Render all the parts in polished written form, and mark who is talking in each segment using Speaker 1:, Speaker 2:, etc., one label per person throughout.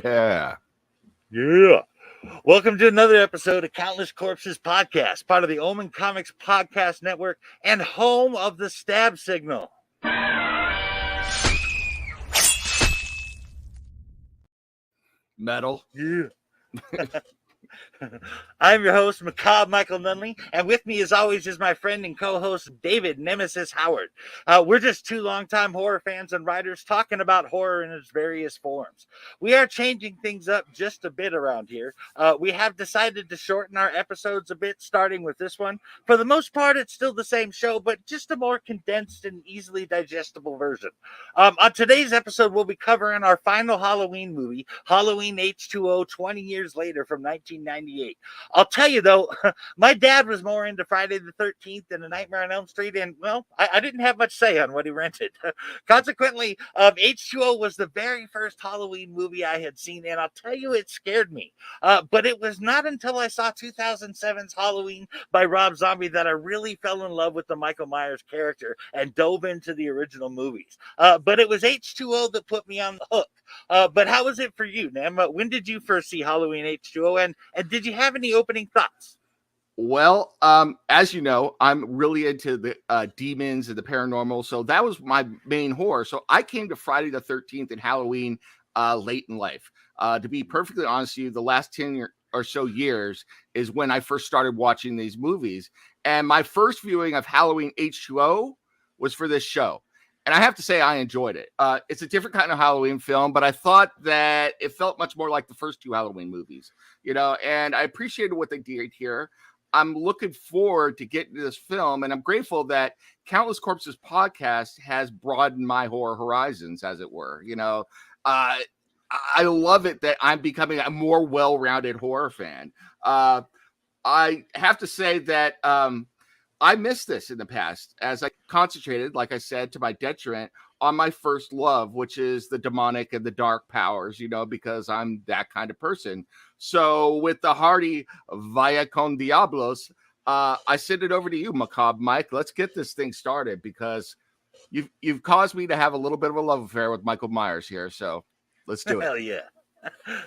Speaker 1: Yeah.
Speaker 2: Yeah. Welcome to another episode of Countless Corpses Podcast, part of the Omen Comics Podcast Network and home of the Stab Signal.
Speaker 1: Metal.
Speaker 2: Yeah. I'm your host, Macabre Michael Nunneley, and with me, as always, is my friend and co-host, David Nemesis Howard. We're just two longtime horror fans and writers talking about horror in its various forms. We are changing things up just a bit around here. We have decided to shorten our episodes a bit, starting with this one. For the most part, it's still the same show, but just a more condensed and easily digestible version. On today's episode, we'll be covering our final Halloween movie, Halloween H20, 20 years later from 1998. I'll tell you, though, my dad was more into Friday the 13th than A Nightmare on Elm Street, and, well, I didn't have much say on what he rented. Consequently, H20 was the very first Halloween movie I had seen, and I'll tell you, it scared me. But it was not until I saw 2007's Halloween by Rob Zombie that I really fell in love with the Michael Myers character and dove into the original movies. But it was H20 that put me on the hook. But how was it for you, Nem? When did you first see Halloween H20, and did you have any opening thoughts?
Speaker 1: Well, as you know, I'm really into the demons and the paranormal, so that was my main horror. So I came to Friday the 13th and Halloween late in life. To be perfectly honest with you, the last 10 or so years is when I first started watching these movies. And my first viewing of Halloween H20 was for this show. And I have to say, I enjoyed it. It's a different kind of Halloween film, but I thought that it felt much more like the first two Halloween movies, you know, and I appreciated what they did here. I'm looking forward to getting to this film, and I'm grateful that Countless Corpses podcast has broadened my horror horizons, as it were. You know, I love it that I'm becoming a more well-rounded horror fan. I have to say that I missed this in the past as I concentrated, like I said, to my detriment on my first love, which is the demonic and the dark powers, you know, because I'm that kind of person. So with the hearty Vaya con Diablos, I send it over to you, Macabre Mike. Let's get this thing started because you've caused me to have a little bit of a love affair with Michael Myers here. So let's do it.
Speaker 2: Hell yeah.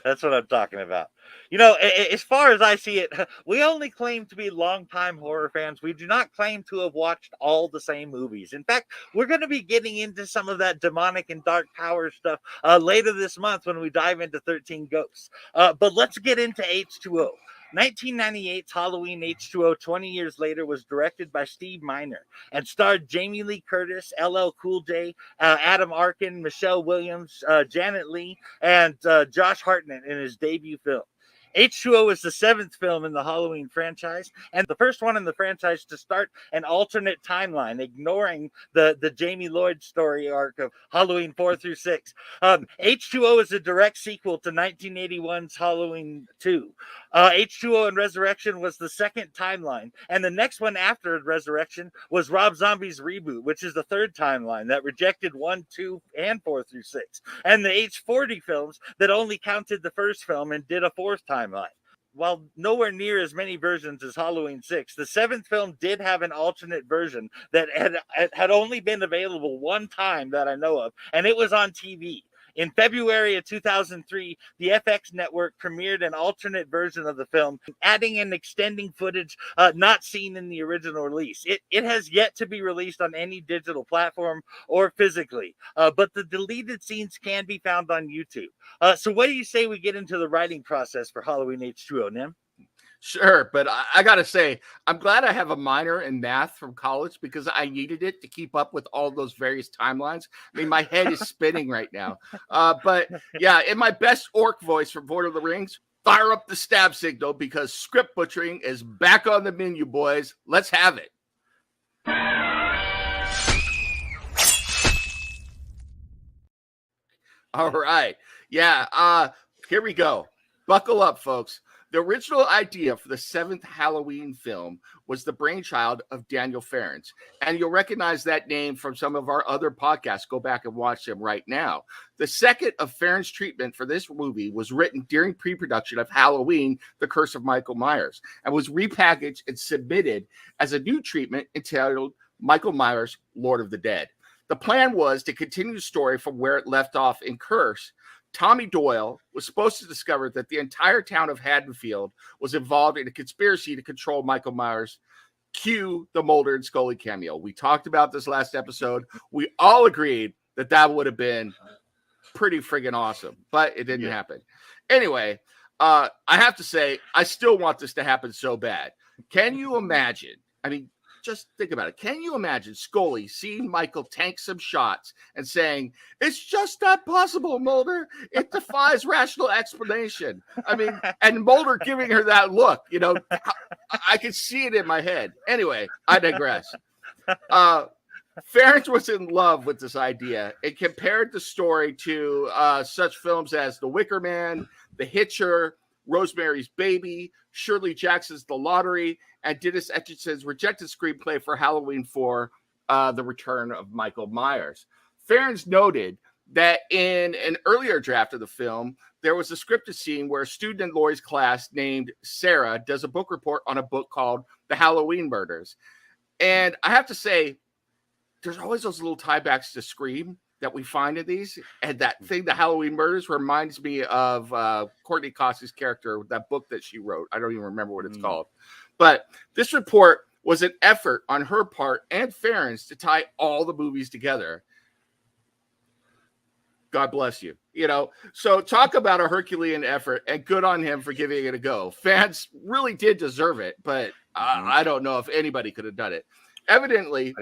Speaker 2: That's what I'm talking about. You know, as far as I see it, we only claim to be longtime horror fans. We do not claim to have watched all the same movies. In fact, we're going to be getting into some of that demonic and dark power stuff later this month when we dive into 13 Ghosts. But let's get into H20. 1998's Halloween H20, 20 years later, was directed by Steve Miner and starred Jamie Lee Curtis, LL Cool J, Adam Arkin, Michelle Williams, Janet Leigh, and Josh Hartnett in his debut film. H20 is the seventh film in the Halloween franchise and the first one in the franchise to start an alternate timeline, ignoring the Jamie Lloyd story arc of Halloween 4 through 6. H20 is a direct sequel to 1981's Halloween 2. H20 and Resurrection was the second timeline, and the next one after Resurrection was Rob Zombie's reboot, which is the third timeline that rejected 1, 2, and 4 through 6, and the H40 films that only counted the first film and did a fourth timeline. While nowhere near as many versions as Halloween 6, the seventh film did have an alternate version that had only been available one time that I know of, and it was on TV. In February of 2003, the FX network premiered an alternate version of the film, adding and extending footage not seen in the original release. It has yet to be released on any digital platform or physically, but the deleted scenes can be found on YouTube. So what do you say we get into the writing process for Halloween H20, Nem?
Speaker 1: Sure, but I got to say, I'm glad I have a minor in math from college because I needed it to keep up with all those various timelines. I mean, my head is spinning right now. But yeah, in my best orc voice from Lord of the Rings, fire up the stab signal because script butchering is back on the menu, boys. Let's have it. All right. Yeah, here we go. Buckle up, folks. The original idea for the seventh Halloween film was the brainchild of Daniel Farrance, and you'll recognize that name from some of our other podcasts. Go back and watch them right now. The second of Farrance's treatment for this movie was written during pre-production of Halloween, The Curse of Michael Myers, and was repackaged and submitted as a new treatment entitled Michael Myers, Lord of the Dead. The plan was to continue the story from where it left off in Curse Tommy Doyle was supposed to discover that the entire town of Haddonfield was involved in a conspiracy to control Michael Myers. Cue the Mulder and Scully cameo. We talked about this last episode. We all agreed that would have been pretty friggin' awesome, but it didn't happen. Anyway, I have to say, I still want this to happen so bad. Can you imagine? I mean, just think about it. Can you imagine Scully seeing Michael tank some shots and saying, "It's just not possible, Mulder. It defies rational explanation." I mean, and Mulder giving her that look, you know, I could see it in my head. Anyway, I digress. Ferrens was in love with this idea and compared the story to such films as The Wicker Man, The Hitcher, Rosemary's Baby, Shirley Jackson's The Lottery, and Dennis Etchison's rejected screenplay for Halloween 4, The Return of Michael Myers. Ferrens noted that in an earlier draft of the film, there was a scripted scene where a student in Laurie's class named Sarah does a book report on a book called The Halloween Murders. And I have to say, there's always those little tiebacks to Scream that we find in these. And that thing, The Halloween Murders, reminds me of Courtney Cox's character, that book that she wrote. I don't even remember what it's called. But this report was an effort on her part and Ferrens to tie all the movies together. God bless you. You know, so talk about a Herculean effort, and good on him for giving it a go. Fans really did deserve it, but I don't know if anybody could have done it. Evidently,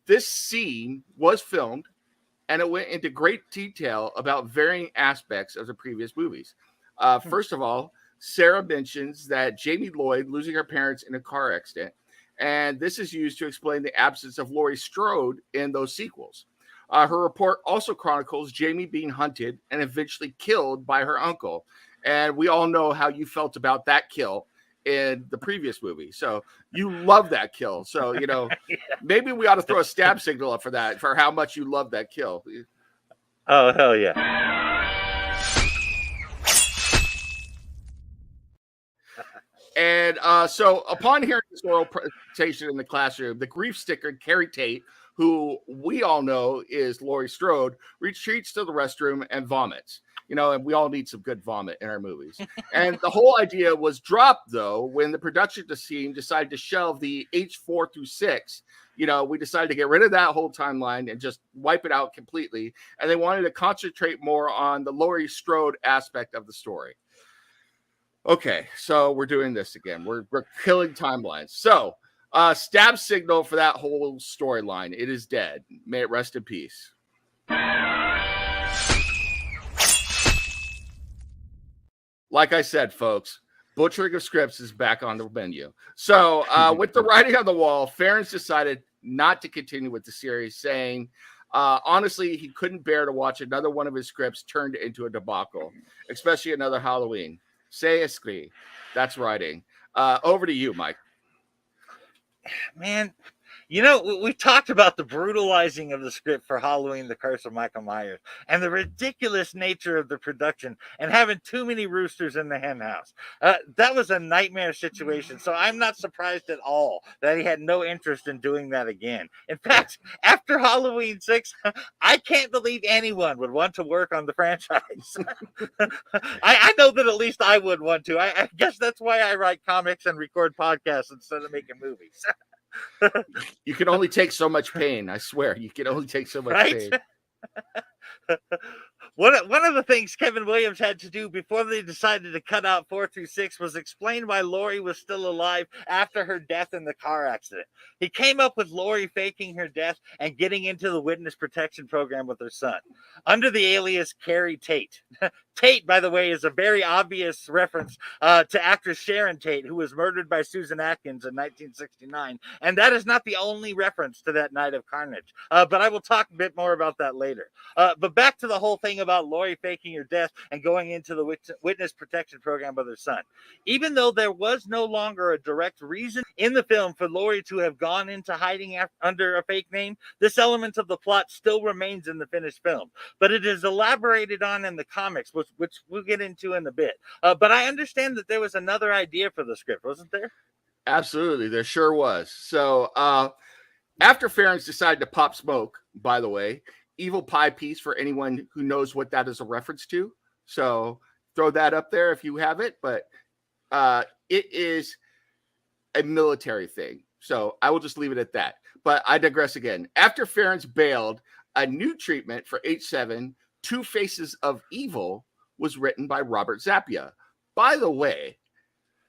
Speaker 1: this scene was filmed, and it went into great detail about varying aspects of the previous movies. First of all, Sarah mentions that Jamie Lloyd losing her parents in a car accident, and this is used to explain the absence of Laurie Strode in those sequels. Her report also chronicles Jamie being hunted and eventually killed by her uncle, and we all know how you felt about that kill in the previous movie. So you love that kill. So, you know, maybe we ought to throw a stab signal up for that, for how much you love that kill.
Speaker 2: Oh, hell yeah.
Speaker 1: And so upon hearing this oral presentation in the classroom, the grief-stricken Carrie Tate, who we all know is Laurie Strode, retreats to the restroom and vomits. You know, and we all need some good vomit in our movies. And the whole idea was dropped, though, when the production team decided to shelve the H4 through 6. You know, we decided to get rid of that whole timeline and just wipe it out completely. And they wanted to concentrate more on the Laurie Strode aspect of the story. Okay, so we're doing this again. We're killing timelines. So, stab signal for that whole storyline. It is dead. May it rest in peace. Like I said, folks, butchering of scripts is back on the menu. So, with the writing on the wall, Ferrens decided not to continue with the series, saying, honestly, he couldn't bear to watch another one of his scripts turned into a debacle, especially another Halloween. C'est écrit. That's writing. Over to you, Mike.
Speaker 2: Man, you know, we've talked about the brutalizing of the script for Halloween, The Curse of Michael Myers, and the ridiculous nature of the production and having too many roosters in the hen house. That was a nightmare situation, so I'm not surprised at all that he had no interest in doing that again. In fact, after Halloween 6, I can't believe anyone would want to work on the franchise. I know that at least I would want to. I guess that's why I write comics and record podcasts instead of making movies.
Speaker 1: You can only take so much pain. I swear, you can only take so much pain.
Speaker 2: One of the things Kevin Williams had to do before they decided to cut out 4 through 6 was explain why Laurie was still alive after her death in the car accident. He came up with Laurie faking her death and getting into the witness protection program with her son under the alias Carrie Tate. Tate, by the way, is a very obvious reference to actress Sharon Tate, who was murdered by Susan Atkins in 1969. And that is not the only reference to that night of carnage. But I will talk a bit more about that later. But back to the whole thing about Laurie faking her death and going into the witness protection program with her son. Even though there was no longer a direct reason in the film for Laurie to have gone into hiding under a fake name, this element of the plot still remains in the finished film. But it is elaborated on in the comics, which we'll get into in a bit. But I understand that there was another idea for the script, wasn't there?
Speaker 1: Absolutely, there sure was. So after Ferrens decided to pop smoke, by the way, evil pie piece for anyone who knows what that is a reference to. So throw that up there if you have it. But it is a military thing. So I will just leave it at that. But I digress again. After Ference bailed, a new treatment for H7, Two Faces of Evil, was written by Robert Zappia. By the way,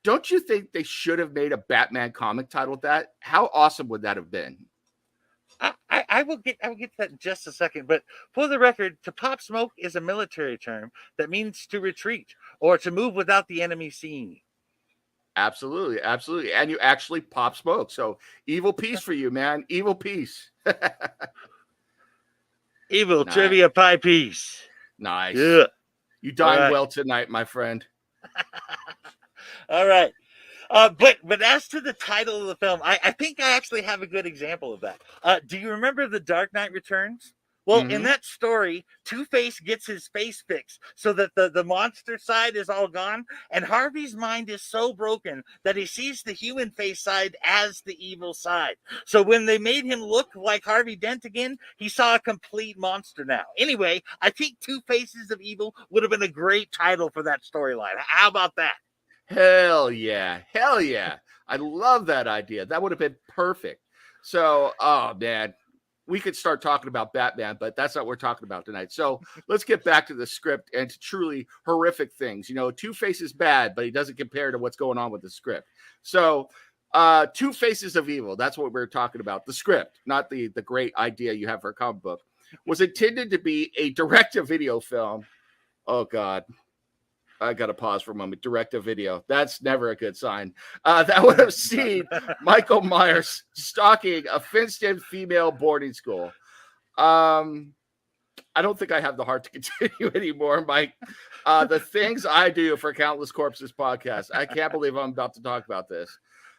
Speaker 1: don't you think they should have made a Batman comic titled that? How awesome would that have been?
Speaker 2: I will get to that in just a second, but for the record, to pop smoke is a military term that means to retreat or to move without the enemy seeing you.
Speaker 1: Absolutely, absolutely. And you actually pop smoke. So evil peace for you, man. Evil peace.
Speaker 2: Evil nice. Trivia pie piece.
Speaker 1: Nice. Yeah. You dined well tonight, my friend.
Speaker 2: All right. But as to the title of the film, I think I actually have a good example of that. Do you remember The Dark Knight Returns? Well, in that story, Two-Face gets his face fixed so that the monster side is all gone, and Harvey's mind is so broken that he sees the human face side as the evil side. So when they made him look like Harvey Dent again, he saw a complete monster now. Anyway, I think Two Faces of Evil would have been a great title for that storyline. How about that?
Speaker 1: Hell yeah. Hell yeah. I love that idea. That would have been perfect. So, oh, man. We could start talking about Batman, but that's not what we're talking about tonight. So let's get back to the script and to truly horrific things. You know, Two-Face is bad, but he doesn't compare to what's going on with the script. So Two Faces of Evil, that's what we're talking about. The script, not the great idea you have for a comic book, was intended to be a direct-to-video film. Oh, God. I got to pause for a moment. Direct-to-video. That's never a good sign. That would have seen Michael Myers stalking a fenced-in female boarding school. I don't think I have the heart to continue anymore, Mike. The things I do for Countless Corpses podcast. I can't believe I'm about to talk about this.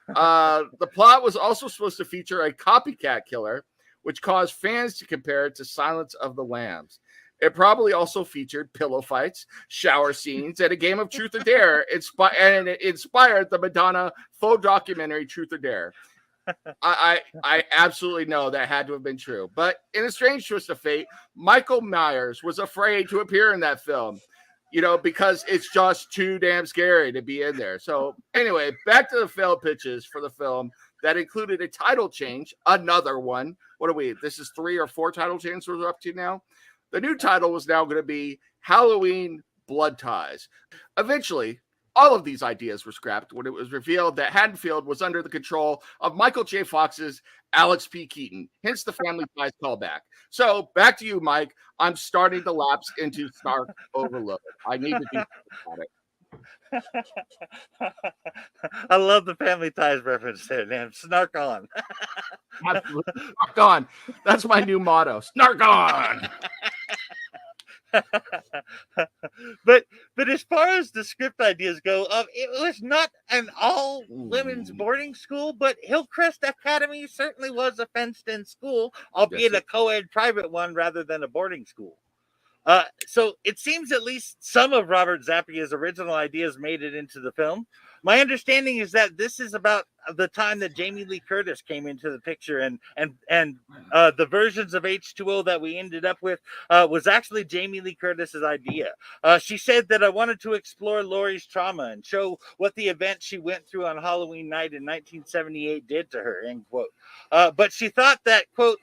Speaker 1: The plot was also supposed to feature a copycat killer, which caused fans to compare it to Silence of the Lambs. It probably also featured pillow fights, shower scenes, and a game of Truth or Dare, and it inspired the Madonna faux documentary Truth or Dare. I absolutely know that had to have been true. But in a strange twist of fate, Michael Myers was afraid to appear in that film, you know, because it's just too damn scary to be in there. So anyway, back to the failed pitches for the film that included a title change, another one. What are we? This is 3 or 4 title changes we're up to now. The new title was now going to be Halloween Blood Ties. Eventually, all of these ideas were scrapped when it was revealed that Haddonfield was under the control of Michael J. Fox's Alex P. Keaton, hence the Family Ties callback. So back to you, Mike. I'm starting to lapse into snark overload. I need to do something about it.
Speaker 2: I love the Family Ties reference there, man. Snark on.
Speaker 1: Snark on. That's my new motto. Snark on.
Speaker 2: but as far as the script ideas go, it was not an all women's boarding school, but Hillcrest Academy certainly was a fenced-in school, albeit a co-ed private one rather than a boarding school. So it seems at least some of Robert Zappia's original ideas made it into the film. My understanding is that this is about the time that Jamie Lee Curtis came into the picture, and the versions of H2O that we ended up with was actually Jamie Lee Curtis's idea. She said that I wanted to explore Laurie's trauma and show what the event she went through on Halloween night in 1978 did to her, end quote. But she thought that, quote,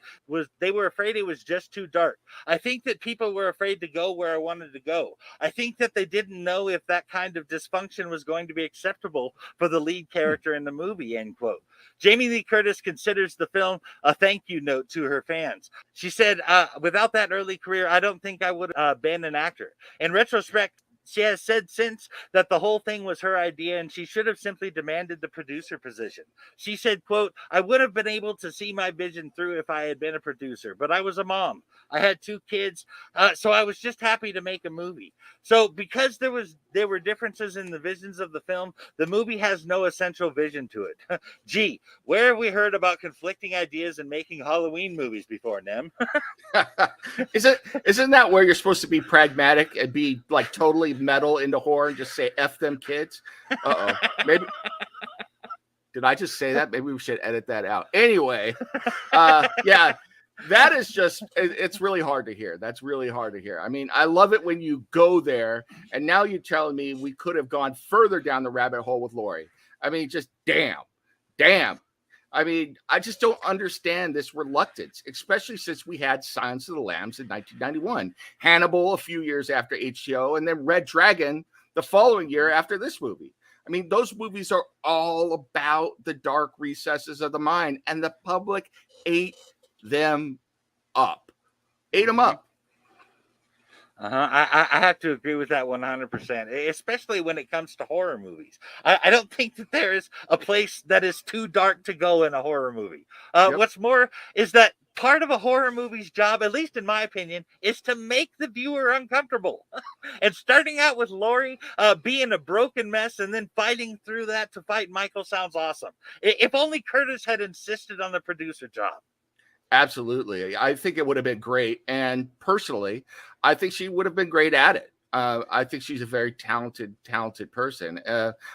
Speaker 2: they were afraid it was just too dark. I think that people were afraid to go where I wanted to go. I think that they didn't know if that kind of dysfunction was going to be acceptable for the lead character in the movie, end quote. Jamie Lee Curtis considers the film a thank you note to her fans. She said, without that early career, I don't think I would have been an actor. In retrospect, she has said since that the whole thing was her idea and she should have simply demanded the producer position. She said, quote, I would have been able to see my vision through if I had been a producer, but I was a mom. I had 2 kids, so I was just happy to make a movie. So because there were differences in the visions of the film, the movie has no essential vision to it. Gee, where have we heard about conflicting ideas and making Halloween movies before, Nem?
Speaker 1: Isn't that where you're supposed to be pragmatic and be like totally metal into horror and just say F them kids? Maybe did I just say that? Maybe we should edit that out. Anyway, yeah. that is just, it's really hard to hear. That's really hard to hear. I mean, I love it when you go there, and now you're telling me we could have gone further down the rabbit hole with Laurie. I mean, just damn. I mean, I just don't understand this reluctance, especially since we had Silence of the Lambs in 1991, Hannibal a few years after H2O, and then Red Dragon the following year after this movie. I mean, those movies are all about the dark recesses of the mind, and the public ate them up.
Speaker 2: I have to agree with that 100%, especially when it comes to horror movies. I don't think that there is a place that is too dark to go in a horror movie. What's more is that part of a horror movie's job, at least in my opinion, is to make the viewer uncomfortable. And starting out with Laurie being a broken mess and then fighting through that to fight Michael sounds awesome. If only Kurtis had insisted on the producer job.
Speaker 1: Absolutely. I think it would have been great. And personally, I think she would have been great at it. I think she's a very talented person.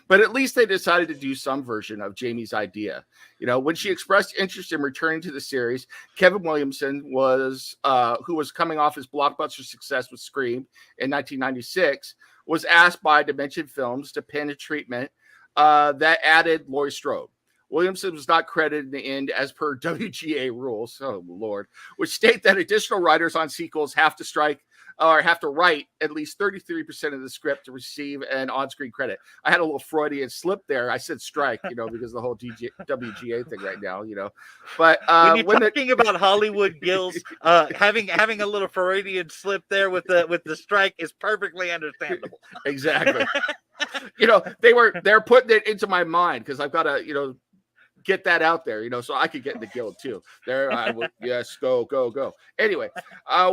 Speaker 1: But at least they decided to do some version of Jamie's idea. You know, when she expressed interest in returning to the series, Kevin Williamson was, who was coming off his blockbuster success with Scream in 1996, was asked by Dimension Films to pen a treatment that added Laurie Strode. Williamson was not credited in the end as per WGA rules, oh Lord, which state that additional writers on sequels have to write at least 33% of the script to receive an on-screen credit. I had a little Freudian slip there. I said strike, you know, because of the whole WGA thing right now, you know. But
Speaker 2: when you're talking about Hollywood Gills, having a little Freudian slip there with the strike is perfectly understandable.
Speaker 1: Exactly. You know, they're putting it into my mind because I've got to, you know, get that out there, you know, so I could get in the guild too. There I would, yes, go. Anyway,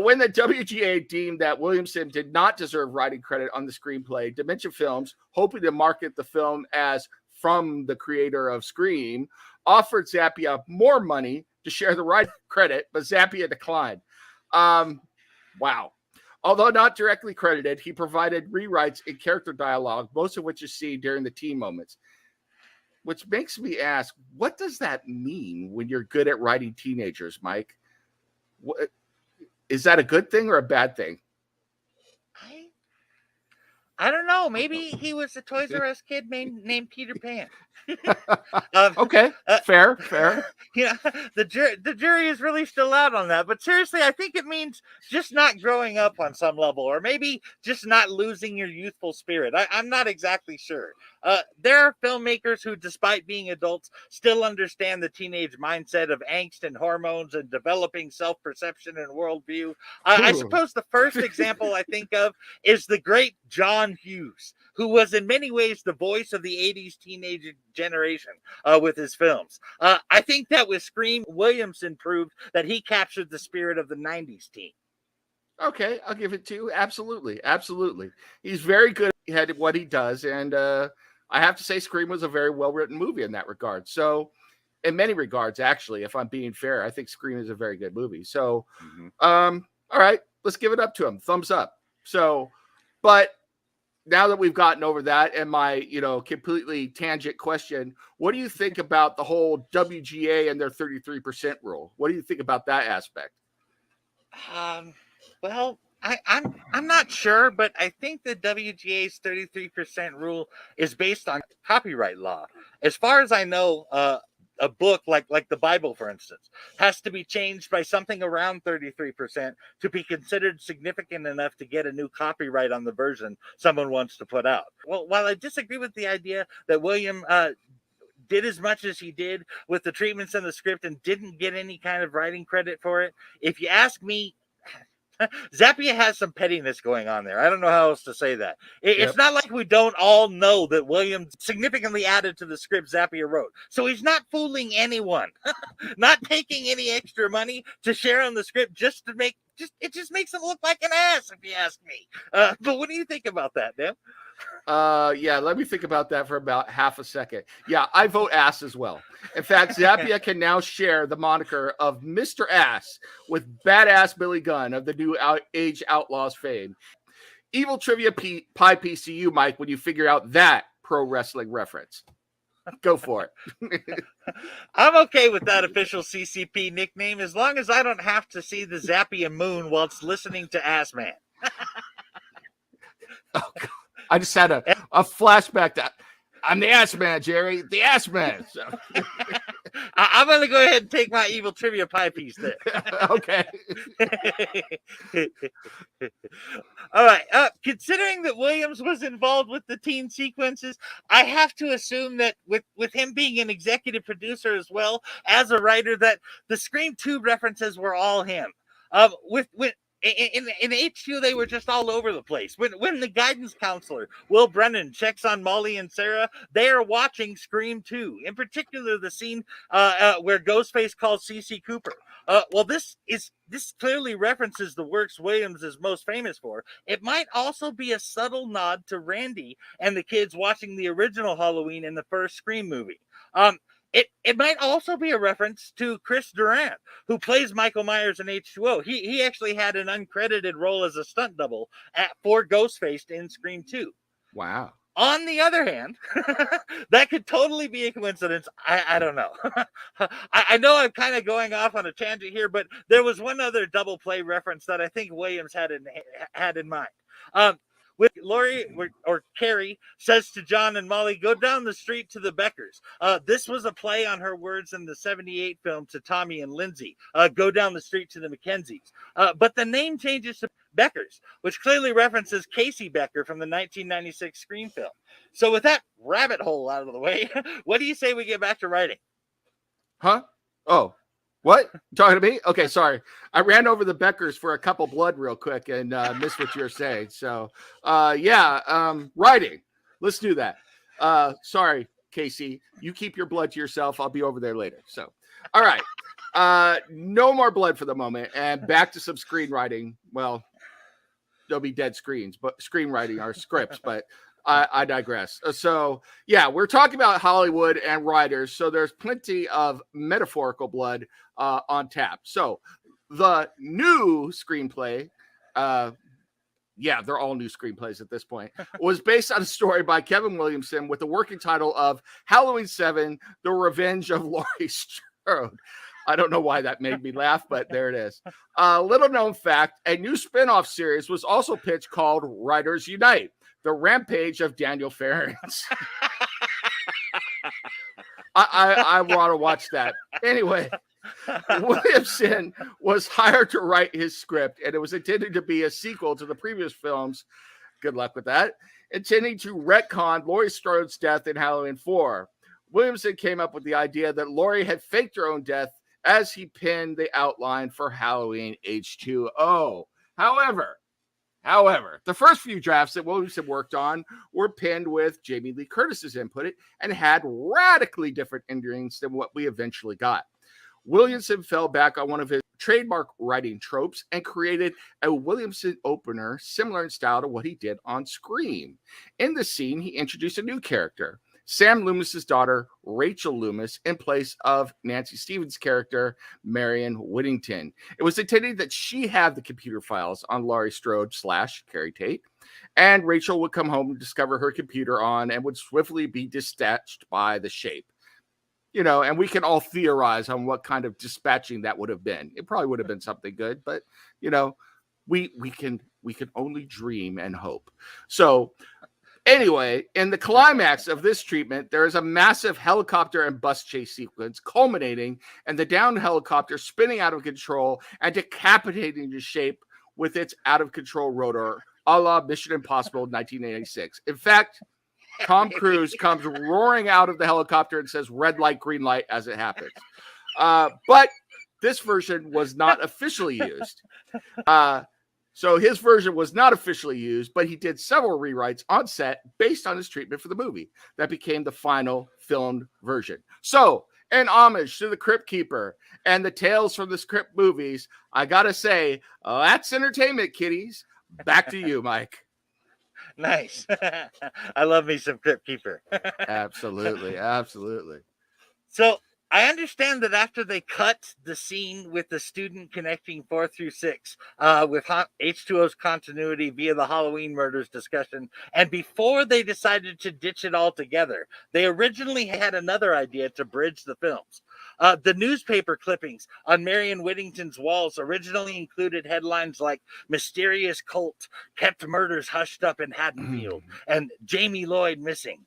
Speaker 1: when the WGA deemed that Williamson did not deserve writing credit on the screenplay, Dimension Films, hoping to market the film as from the creator of Scream, offered Zappia more money to share the writing credit, but Zappia declined. Wow. Although not directly credited, he provided rewrites in character dialogue, most of which is seen during the teen moments. Which makes me ask, what does that mean when you're good at writing teenagers, Mike? What, is that a good thing or a bad thing?
Speaker 2: I don't know. Maybe he was a Toys R Us kid named Peter Pan.
Speaker 1: Okay, fair.
Speaker 2: Yeah, the jury is really still out on that. But seriously, I think it means just not growing up on some level, or maybe just not losing your youthful spirit. I'm not exactly sure. There are filmmakers who, despite being adults, still understand the teenage mindset of angst and hormones and developing self-perception and worldview. I suppose the first example I think of is the great John Hughes, who was in many ways the voice of the 80s teenage generation with his films. I think that with Scream, Williamson proved that he captured the spirit of the 90s teen.
Speaker 1: Okay, I'll give it to you. Absolutely. He's very good at what he does, and I have to say Scream was a very well-written movie in that regard. So, in many regards, actually, if I'm being fair, I think Scream is a very good movie. So, all right, let's give it up to him. Thumbs up. So, but now that we've gotten over that and my, you know, completely tangent question, what do you think about the whole WGA and their 33% rule? What do you think about that aspect?
Speaker 2: Well, I'm not sure, but I think the WGA's 33% rule is based on copyright law. As far as I know, a book like the Bible, for instance, has to be changed by something around 33% to be considered significant enough to get a new copyright on the version someone wants to put out. Well, while I disagree with the idea that William did as much as he did with the treatments in the script and didn't get any kind of writing credit for it, if you ask me, Zappia has some pettiness going on there. I don't know how else to say that. It's not like we don't all know that Williams significantly added to the script Zappia wrote. So he's not fooling anyone, not taking any extra money to share on the script just to make, it just makes him look like an ass, if you ask me. But what do you think about that, Dan?
Speaker 1: Yeah, let me think about that for about half a second. Yeah, I vote ass as well. In fact, Zappia can now share the moniker of Mr. Ass with Badass Billy Gunn of the New Age Outlaws fame. Evil trivia pie piece to you, Mike, when you figure out that pro wrestling reference. Go for it.
Speaker 2: I'm okay with that official CCP nickname as long as I don't have to see the Zappia moon whilst listening to Ass Man.
Speaker 1: Oh, God. I just had a flashback to I'm the Ass Man, Jerry. The Ass Man. So.
Speaker 2: I'm going to go ahead and take my evil trivia pie piece there.
Speaker 1: Okay.
Speaker 2: All right. Considering that Williams was involved with the teen sequences, I have to assume that with him being an executive producer as well as a writer, that the Scream 2 references were all him. In H2, they were just all over the place. When the guidance counselor, Will Brennan, checks on Molly and Sarah, they are watching Scream 2. In particular, the scene where Ghostface calls CC Cooper. Well, this clearly references the works Williams is most famous for. It might also be a subtle nod to Randy and the kids watching the original Halloween in the first Scream movie. It might also be a reference to Chris Durant, who plays Michael Myers in H2O. He actually had an uncredited role as a stunt double for Ghostface in Scream 2.
Speaker 1: Wow.
Speaker 2: On the other hand, that could totally be a coincidence. I don't know. I know I'm kind of going off on a tangent here, but there was one other double play reference that I think Williams had in mind. With Laurie or Carrie says to John and Molly, go down the street to the Beckers. This was a play on her words in the 1978 film to Tommy and Lindsay, go down the street to the Mackenzies. But the name changes to Beckers, which clearly references Casey Becker from the 1996 Scream film. So with that rabbit hole out of the way, what do you say we get back to writing?
Speaker 1: Huh? Oh. What? Talking to me? Okay, sorry. I ran over the Beckers for a couple blood real quick and missed what you were saying. So, writing. Let's do that. Sorry, Casey. You keep your blood to yourself. I'll be over there later. So, all right. No more blood for the moment. And back to some screenwriting. Well, there'll be dead screens, but screenwriting our scripts. But I digress. So, yeah, we're talking about Hollywood and writers. So there's plenty of metaphorical blood on tap. So the new screenplay, they're all new screenplays at this point, was based on a story by Kevin Williamson with the working title of Halloween 7, The Revenge of Laurie Strode. I don't know why that made me laugh, but there it is. Little known fact, a new spinoff series was also pitched called Writers Unite, The Rampage of Daniel Farrens. I want to watch that. Anyway, Williamson was hired to write his script, and it was intended to be a sequel to the previous films. Good luck with that. Intending to retcon Laurie Strode's death in Halloween 4. Williamson came up with the idea that Laurie had faked her own death as he penned the outline for Halloween H20. However, the first few drafts that Williamson worked on were penned with Jamie Lee Curtis's input and had radically different endings than what we eventually got. Williamson fell back on one of his trademark writing tropes and created a Williamson opener similar in style to what he did on Scream. In the scene, he introduced a new character, Sam Loomis's daughter, Rachel Loomis, in place of Nancy Stevens' character, Marion Whittington. It was intended that she had the computer files on Laurie Strode / Carrie Tate, and Rachel would come home and discover her computer on and would swiftly be dispatched by the Shape. You know, and we can all theorize on what kind of dispatching that would have been. It probably would have been something good, but, you know, we can only dream and hope. So, anyway, in the climax of this treatment, there is a massive helicopter and bus chase sequence culminating in the downed helicopter spinning out of control and decapitating the Shape with its out-of-control rotor, a la Mission Impossible 1986. In fact, Tom Cruise comes roaring out of the helicopter and says red light, green light as it happens. But this version was not officially used. So his version was not officially used, but he did several rewrites on set based on his treatment for the movie that became the final filmed version. So, in homage to the Crypt Keeper and the Tales from the Crypt movies, I gotta say, that's entertainment, kiddies. Back to you, Mike.
Speaker 2: Nice. I love me some Crypt Keeper.
Speaker 1: Absolutely.
Speaker 2: So I understand that after they cut the scene with the student connecting 4 through 6 with H20's continuity via the Halloween murders discussion, and before they decided to ditch it altogether, they originally had another idea to bridge the films. The newspaper clippings on Marion Whittington's walls originally included headlines like "Mysterious Cult Kept Murders Hushed Up in Haddonfield" and "Jamie Lloyd Missing,"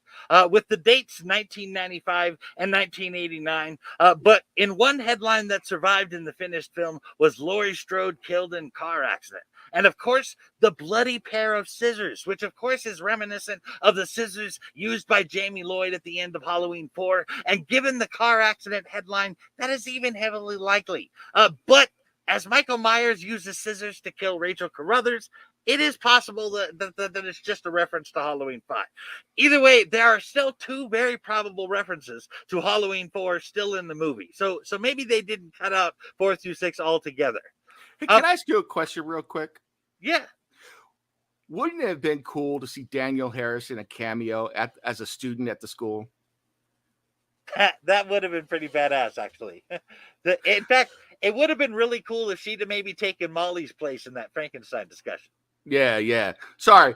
Speaker 2: with the dates 1995 and 1989. But in one headline that survived in the finished film was "Laurie Strode Killed in Car Accident." And of course, the bloody pair of scissors, which of course is reminiscent of the scissors used by Jamie Lloyd at the end of Halloween 4. And given the car accident headline, that is even heavily likely. But as Michael Myers uses scissors to kill Rachel Carruthers, it is possible that it's just a reference to Halloween 5. Either way, there are still two very probable references to Halloween 4 still in the movie. So maybe they didn't cut out 4 through 6 altogether.
Speaker 1: Hey, can I ask you a question real quick?
Speaker 2: Yeah.
Speaker 1: Wouldn't it have been cool to see Danielle Harris in a cameo as a student at the school?
Speaker 2: That would have been pretty badass, actually. In fact, it would have been really cool if she'd have maybe taken Molly's place in that Frankenstein discussion.
Speaker 1: Yeah. Sorry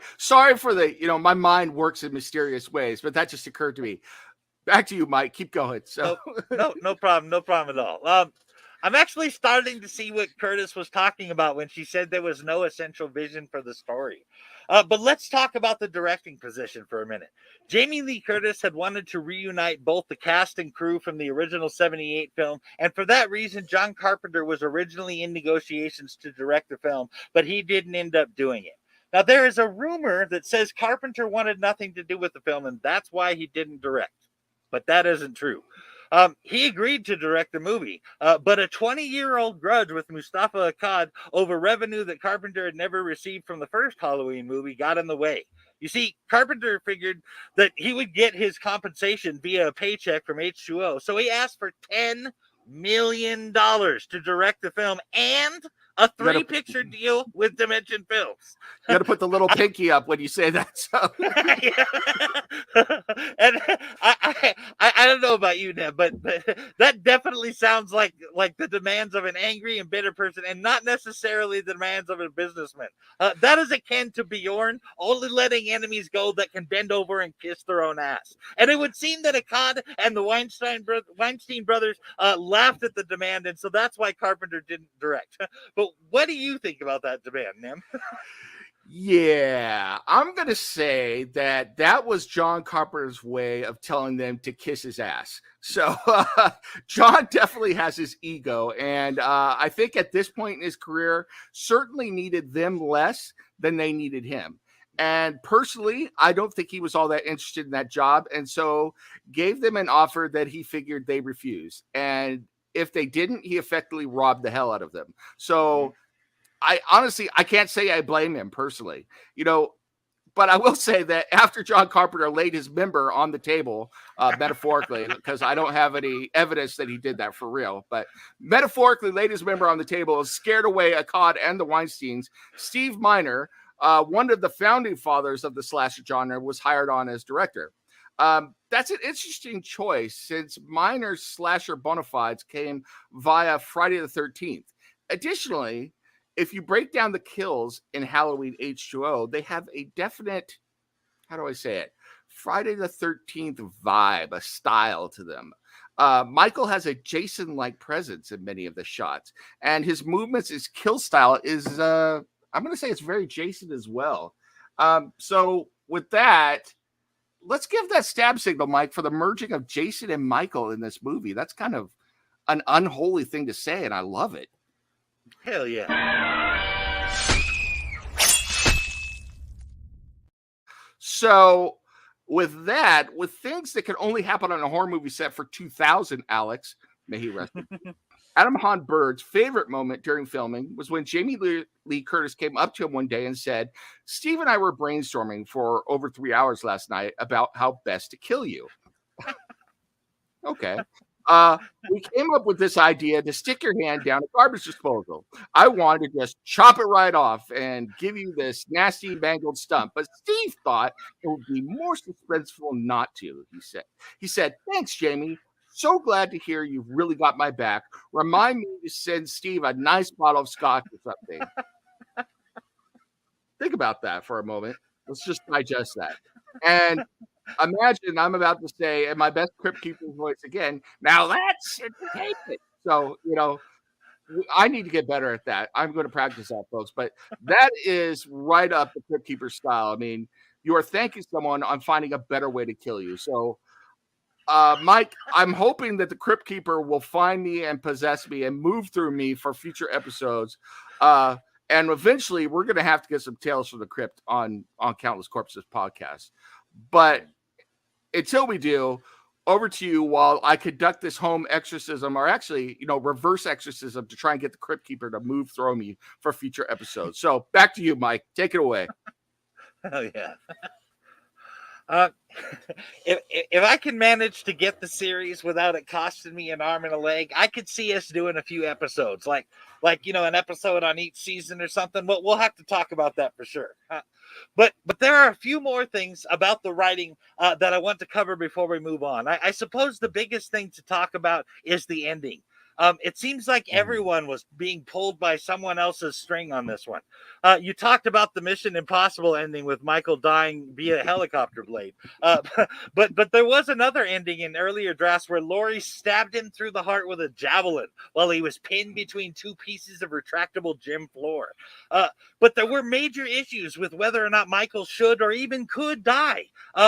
Speaker 1: for the, my mind works in mysterious ways, but that just occurred to me. Back to you, Mike. Keep going. So
Speaker 2: no problem at all. I'm actually starting to see what Kurtis was talking about when she said there was no essential vision for the story. But let's talk about the directing position for a minute. Jamie Lee Curtis had wanted to reunite both the cast and crew from the original 78 film, and for that reason, John Carpenter was originally in negotiations to direct the film, but he didn't end up doing it. Now, there is a rumor that says Carpenter wanted nothing to do with the film, and that's why he didn't direct. But that isn't true. He agreed to direct the movie, but a 20-year-old grudge with Mustafa Akkad over revenue that Carpenter had never received from the first Halloween movie got in the way. You see, Carpenter figured that he would get his compensation via a paycheck from H20, so he asked for $10 million to direct the film and a 3-picture deal with Dimension Films.
Speaker 1: You got to put the little pinky up when you say that. So.
Speaker 2: And I don't know about you, Neb, but that definitely sounds like the demands of an angry and bitter person, and not necessarily the demands of a businessman. That is akin to Bjorn only letting enemies go that can bend over and kiss their own ass. And it would seem that Akkad and the Weinstein brothers laughed at the demand, and so that's why Carpenter didn't direct. But what do you think about that demand, Nem?
Speaker 1: Yeah, I'm going to say that was John Carpenter's way of telling them to kiss his ass. So John definitely has his ego. And I think at this point in his career, certainly needed them less than they needed him. And personally, I don't think he was all that interested in that job. And so gave them an offer that he figured they refused. And if they didn't, he effectively robbed the hell out of them. So I can't say I blame him personally, but I will say that after John Carpenter laid his member on the table, metaphorically, because I don't have any evidence that he did that for real, but metaphorically laid his member on the table and scared away Akkad and the Weinsteins, Steve Miner, one of the founding fathers of the slasher genre, was hired on as director. That's an interesting choice since Miner's slasher bona fides came via Friday the 13th. Additionally, if you break down the kills in Halloween H20, they have a definite, Friday the 13th vibe, a style to them. Michael has a Jason-like presence in many of the shots, and his movements, his kill style is, I'm going to say it's very Jason as well. So with that, let's give that stab signal, Mike, for the merging of Jason and Michael in this movie. That's kind of an unholy thing to say, and I love it.
Speaker 2: Hell yeah.
Speaker 1: So with that, with things that can only happen on a horror movie set for 2000, Alex, may he rest. Adam Hahn Bird's favorite moment during filming was when Jamie Lee Curtis came up to him one day and said, "Steve and I were brainstorming for over 3 hours last night about how best to kill you." Okay. We came up with this idea to stick your hand down a garbage disposal. I wanted to just chop it right off and give you this nasty mangled stump. But Steve thought it would be more suspenseful not to, he said. He said, "Thanks, Jamie. so glad to hear you've really got my back. Remind me to send Steve a nice bottle of scotch or something. Think about that for a moment. Let's just digest that. And imagine I'm about to say, in my best Crypt Keeper voice again, now that's entertainment. So, I need to get better at that. I'm going to practice that, folks. But that is right up the Crypt Keeper style. I mean, you are thanking someone on finding a better way to kill you. So, Mike, I'm hoping that the Crypt Keeper will find me and possess me and move through me for future episodes. And eventually, we're going to have to get some Tales from the Crypt on Countless Corpses podcast. But until we do, over to you while I conduct this home exorcism, or actually, reverse exorcism to try and get the Crypt Keeper to move through me for future episodes. So back to you, Mike. Take it away.
Speaker 2: Oh, yeah. If I can manage to get the series without it costing me an arm and a leg, I could see us doing a few episodes, like an episode on each season or something. But we'll have to talk about that for sure. But there are a few more things about the writing that I want to cover before we move on. I suppose the biggest thing to talk about is the ending. It seems like everyone was being pulled by someone else's string on this one. You talked about the Mission Impossible ending with Michael dying via helicopter blade. But there was another ending in earlier drafts where Laurie stabbed him through the heart with a javelin while he was pinned between two pieces of retractable gym floor. But there were major issues with whether or not Michael should or even could die.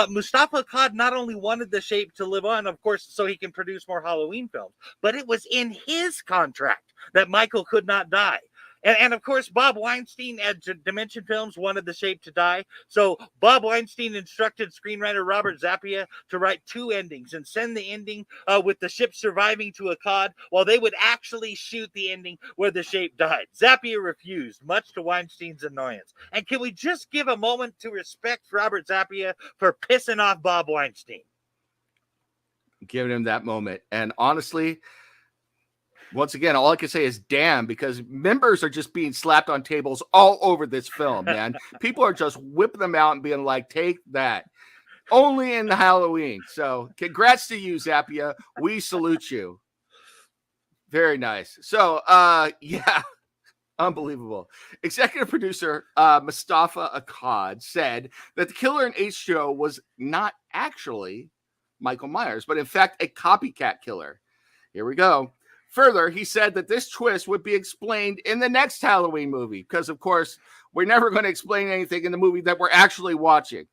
Speaker 2: Mustafa Akkad not only wanted the Shape to live on, of course, so he can produce more Halloween films, but it was in his contract that Michael could not die. And of course, Bob Weinstein at Dimension Films wanted the Shape to die. So Bob Weinstein instructed screenwriter Robert Zappia to write two endings and send the ending with the ship surviving to Akkad, while they would actually shoot the ending where the Shape died. Zappia refused, much to Weinstein's annoyance. And can we just give a moment to respect Robert Zappia for pissing off Bob Weinstein?
Speaker 1: Giving him that moment. And honestly, once again, all I can say is damn, because members are just being slapped on tables all over this film, man. People are just whipping them out and being like, take that. Only in the Halloween. So congrats to you, Zappia. We salute you. Very nice. So, yeah. Unbelievable. Executive producer Mustafa Akkad said that the killer in H2O was not actually Michael Myers, but in fact a copycat killer. Here we go. Further, he said that this twist would be explained in the next Halloween movie, because, of course, we're never going to explain anything in the movie that we're actually watching,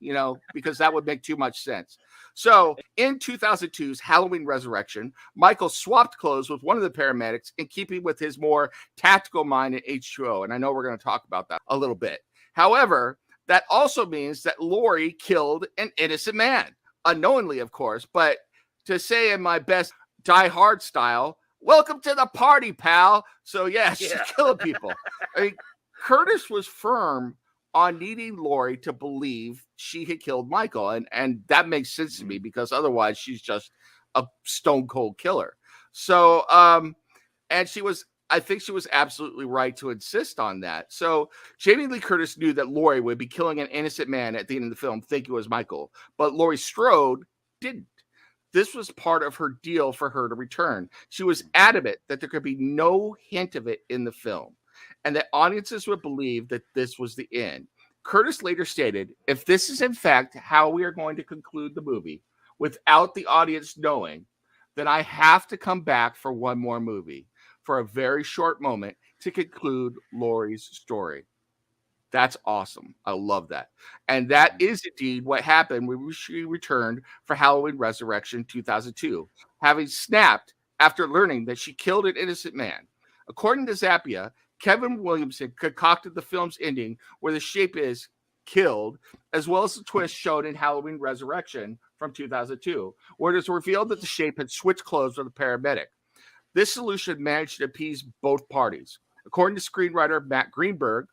Speaker 1: because that would make too much sense. So, in 2002's Halloween Resurrection, Michael swapped clothes with one of the paramedics in keeping with his more tactical mind in H2O, and I know we're going to talk about that a little bit. However, that also means that Laurie killed an innocent man, unknowingly, of course, but to say in my best Die Hard style, welcome to the party, pal. So, yeah, she's killing people. I mean, Kurtis was firm on needing Laurie to believe she had killed Michael. And that makes sense to me, because otherwise she's just a stone cold killer. So, and I think she was absolutely right to insist on that. So Jamie Lee Curtis knew that Laurie would be killing an innocent man at the end of the film, thinking it was Michael. But Laurie Strode didn't. This was part of her deal for her to return. She was adamant that there could be no hint of it in the film, and that audiences would believe that this was the end. Curtis later stated, if this is in fact how we are going to conclude the movie without the audience knowing, then I have to come back for one more movie for a very short moment to conclude Laurie's story. That's awesome. I love that. And that is indeed what happened when she returned for Halloween Resurrection 2002, having snapped after learning that she killed an innocent man. According to Zappia, Kevin Williamson concocted the film's ending where the Shape is killed, as well as the twist shown in Halloween Resurrection from 2002, where it is revealed that the Shape had switched clothes with a paramedic. This solution managed to appease both parties. According to screenwriter Matt Greenberg,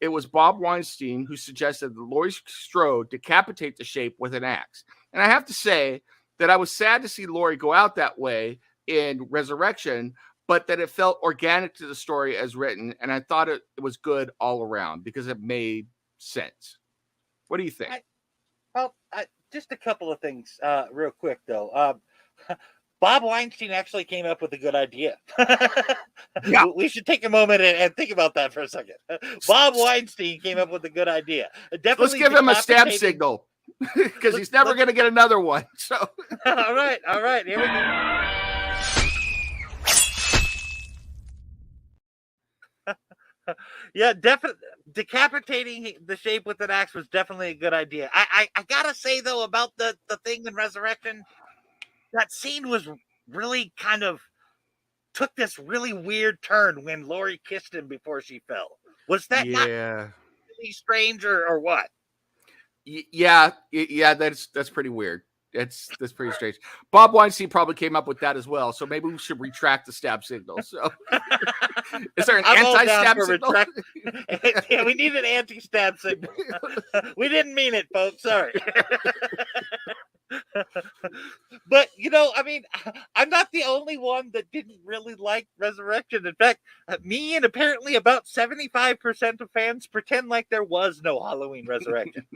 Speaker 1: it was Bob Weinstein who suggested that Laurie Strode decapitate the Shape with an axe. And I have to say that I was sad to see Laurie go out that way in Resurrection, but that it felt organic to the story as written. And I thought it was good all around because it made sense. What do you think?
Speaker 2: Just a couple of things real quick, though. Bob Weinstein actually came up with a good idea.
Speaker 1: Yeah.
Speaker 2: We should take a moment and think about that for a second. Bob Weinstein came up with a good idea.
Speaker 1: Let's give him a stab signal because he's never going to get another one. So,
Speaker 2: all right, here we go. Yeah, definitely. Decapitating the shape with an axe was definitely a good idea. I gotta say though about the thing in Resurrection, that scene was really kind of took this really weird turn when Laurie kissed him before she fell. Was that not really strange or what?
Speaker 1: Yeah, that's pretty weird. That's pretty strange. Bob Weinstein probably came up with that as well. So maybe we should retract the stab signal. So is there an anti-stab signal?
Speaker 2: Yeah, we need an anti-stab signal. We didn't mean it, folks. Sorry. But I mean, I'm not the only one that didn't really like Resurrection. In fact, me and apparently about 75% of fans pretend like there was no Halloween Resurrection.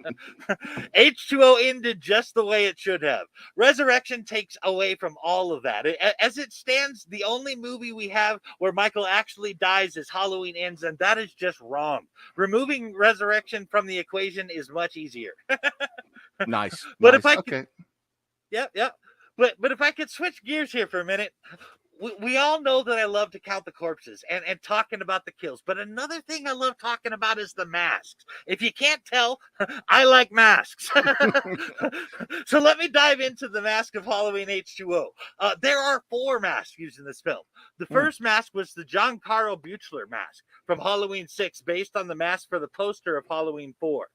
Speaker 2: H20 ended just the way it should have. Resurrection takes away from all of that. As it stands, the only movie we have where Michael actually dies is Halloween Ends, and that is just wrong. Removing Resurrection from the equation is much easier.
Speaker 1: Nice.
Speaker 2: But
Speaker 1: nice.
Speaker 2: if I
Speaker 1: okay.
Speaker 2: Yeah. But if I could switch gears here for a minute, we all know that I love to count the corpses and talking about the kills. But another thing I love talking about is the masks. If you can't tell, I like masks. So let me dive into the mask of Halloween H20. There are 4 masks used in this film. The first mask was the John Carl Buechler mask from Halloween 6, based on the mask for the poster of Halloween 4.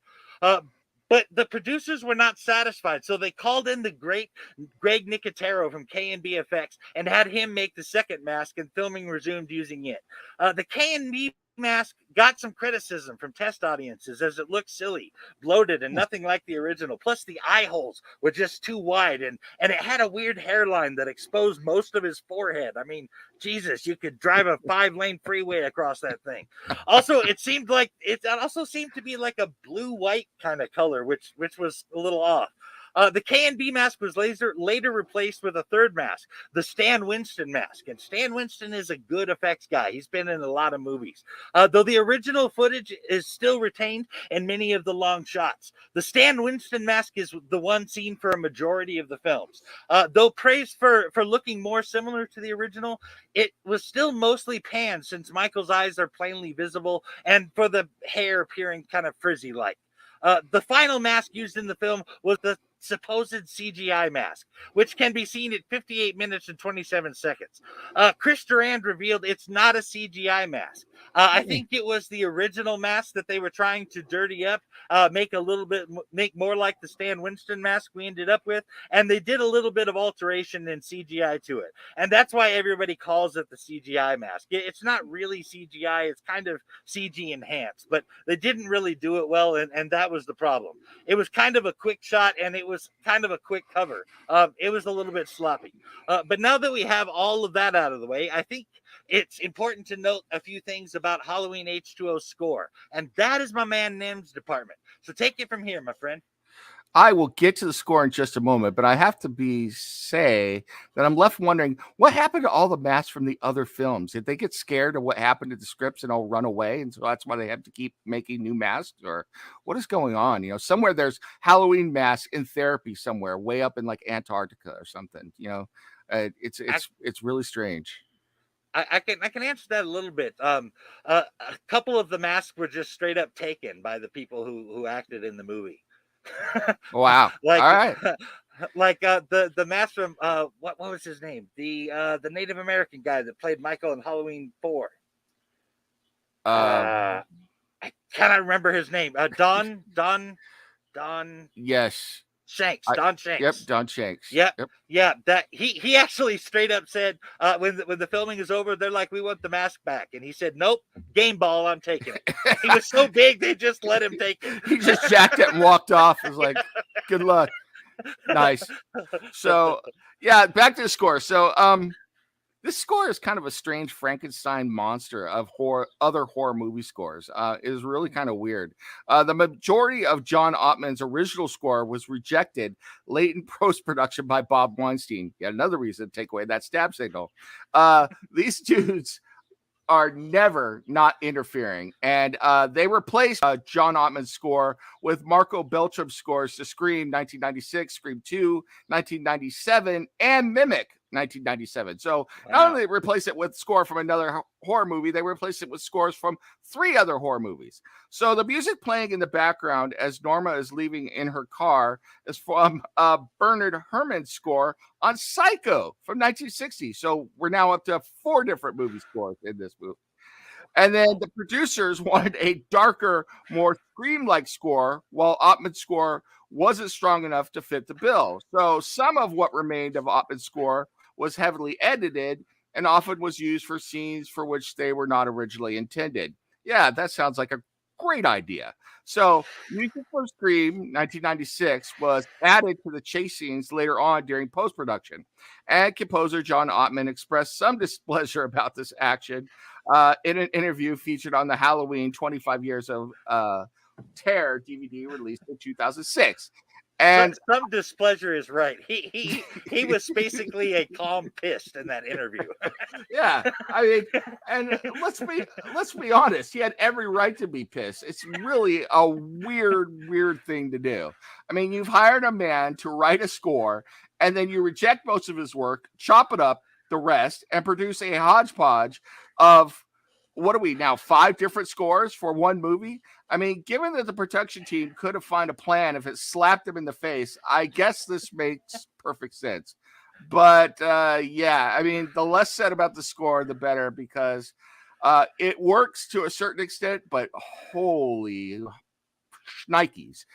Speaker 2: But the producers were not satisfied, so they called in the great Greg Nicotero from K&B Effects and had him make the second mask, and filming resumed using it. The K&B mask got some criticism from test audiences as it looked silly, bloated, and nothing like the original. Plus, the eye holes were just too wide, and it had a weird hairline that exposed most of his forehead. I mean, Jesus, you could drive a 5-lane freeway across that thing. Also, it also seemed to be like a blue-white kind of color, which was a little off. The K&B mask was later replaced with a third mask, the Stan Winston mask. And Stan Winston is a good effects guy. He's been in a lot of movies. Though the original footage is still retained in many of the long shots. The Stan Winston mask is the one seen for a majority of the films. Though praised for looking more similar to the original, it was still mostly panned since Michael's eyes are plainly visible and for the hair appearing kind of frizzy-like. The final mask used in the film was the supposed CGI mask, which can be seen at 58 minutes and 27 seconds. Chris Durand revealed it's not a CGI mask. I think it was the original mask that they were trying to dirty up, make more like the Stan Winston mask we ended up with, and they did a little bit of alteration in CGI to it. And that's why everybody calls it the CGI mask. It's not really CGI, it's kind of CG enhanced, but they didn't really do it well, and that was the problem. It was kind of a quick shot, and it was kind of a quick cover. It was a little bit sloppy. But now that we have all of that out of the way, I think it's important to note a few things about Halloween H20's score. And that is my man Nim's department. So take it from here, my friend.
Speaker 1: I will get to the score in just a moment, but I have to say that I'm left wondering what happened to all the masks from the other films. Did they get scared of what happened to the scripts and all run away? And so that's why they have to keep making new masks, or what is going on? Somewhere there's Halloween masks in therapy somewhere way up in like Antarctica or something, it's really strange.
Speaker 2: I can answer that a little bit. A couple of the masks were just straight up taken by the people who acted in the movie.
Speaker 1: Wow. All right.
Speaker 2: Like the mask from what was his name? The Native American guy that played Michael in Halloween 4. I cannot remember his name. Don.
Speaker 1: Yes.
Speaker 2: Shanks, Don Shanks.
Speaker 1: Yep, Don Shanks.
Speaker 2: Yep. That he actually straight up said when the filming is over, they're like, we want the mask back, and he said, nope, game ball, I'm taking it. He was so big they just let him take it.
Speaker 1: He just jacked it and walked off. It was like, good luck. Nice. So yeah, back to the score. So This score is kind of a strange Frankenstein monster of other horror movie scores. It is really kind of weird. The majority of John Ottman's original score was rejected late in post-production by Bob Weinstein. Yet another reason to take away that stab signal. These dudes are never not interfering. And they replaced John Ottman's score with Marco Beltram's scores to Scream 1996, Scream 2, 1997, and Mimic 1997. So not only replace it with score from another horror movie, they replaced it with scores from 3 other horror movies. So the music playing in the background as Norma is leaving in her car is from Bernard Herrmann's score on Psycho from 1960. So we're now up to 4 different movie scores in this movie. And then the producers wanted a darker, more Scream-like score, while Ottman's score wasn't strong enough to fit the bill. So some of what remained of Ottman's score was heavily edited and often was used for scenes for which they were not originally intended. Yeah, that sounds like a great idea. So music for Scream 1996 was added to the chase scenes later on during post-production. And composer John Ottman expressed some displeasure about this action in an interview featured on the Halloween 25 Years of Terror DVD released in 2006. And
Speaker 2: some displeasure is right. He was basically a calm pissed in that interview.
Speaker 1: Yeah, I mean, and let's be honest. He had every right to be pissed. It's really a weird thing to do. I mean, you've hired a man to write a score, and then you reject most of his work, chop it up, the rest, and produce a hodgepodge of, what are we now, 5 different scores for one movie? I mean, given that the production team could have found a plan if it slapped him in the face, I guess this makes perfect sense. But yeah, I mean, the less said about the score, the better, because it works to a certain extent, but holy Nikes,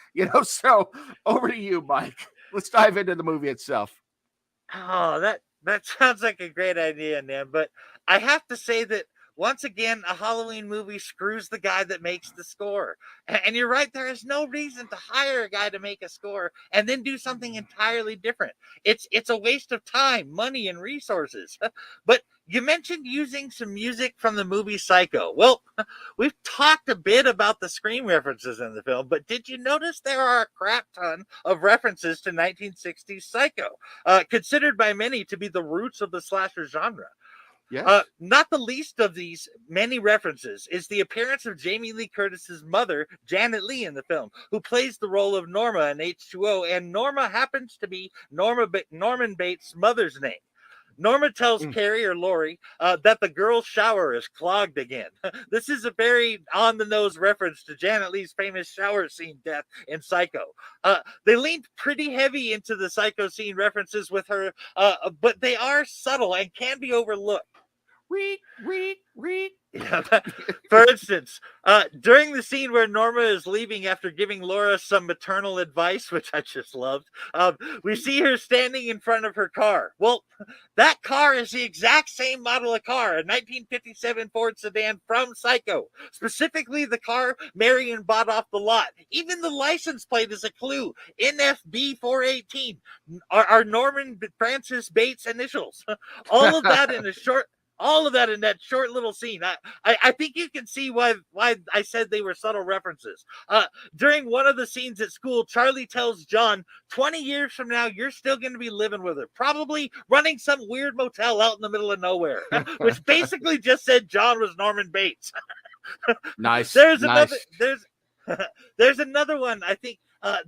Speaker 1: So over to you, Mike. Let's dive into the movie itself.
Speaker 2: Oh, that sounds like a great idea, Nim. But I have to say that once again, a Halloween movie screws the guy that makes the score. And you're right, there is no reason to hire a guy to make a score and then do something entirely different. It's a waste of time, money, and resources. But you mentioned using some music from the movie Psycho. Well, we've talked a bit about the Scream references in the film, but did you notice there are a crap ton of references to 1960s Psycho, considered by many to be the roots of the slasher genre?
Speaker 1: Yes.
Speaker 2: Not the least of these many references is the appearance of Jamie Lee Curtis's mother, Janet Leigh, in the film, who plays the role of Norma in H20, and Norma happens to be Norman Bates' mother's name. Norma tells Carrie or Laurie that the girl's shower is clogged again. This is a very on-the-nose reference to Janet Leigh's famous shower scene death in Psycho. They leaned pretty heavy into the Psycho scene references with her, but they are subtle and can be overlooked.
Speaker 1: Read.
Speaker 2: Yeah, for instance, during the scene where Norma is leaving after giving Laura some maternal advice, which I just loved, we see her standing in front of her car. Well, that car is the exact same model of car, a 1957 Ford sedan from Psycho. Specifically, the car Marion bought off the lot. Even the license plate is a clue. NFB 418 are Norman Francis Bates initials. All of that in that short little scene. I think you can see why I said they were subtle references. During one of the scenes at school, Charlie tells John, 20 years from now, you're still going to be living with her, probably running some weird motel out in the middle of nowhere, which basically just said John was Norman Bates.
Speaker 1: Nice.
Speaker 2: There's another one, I think,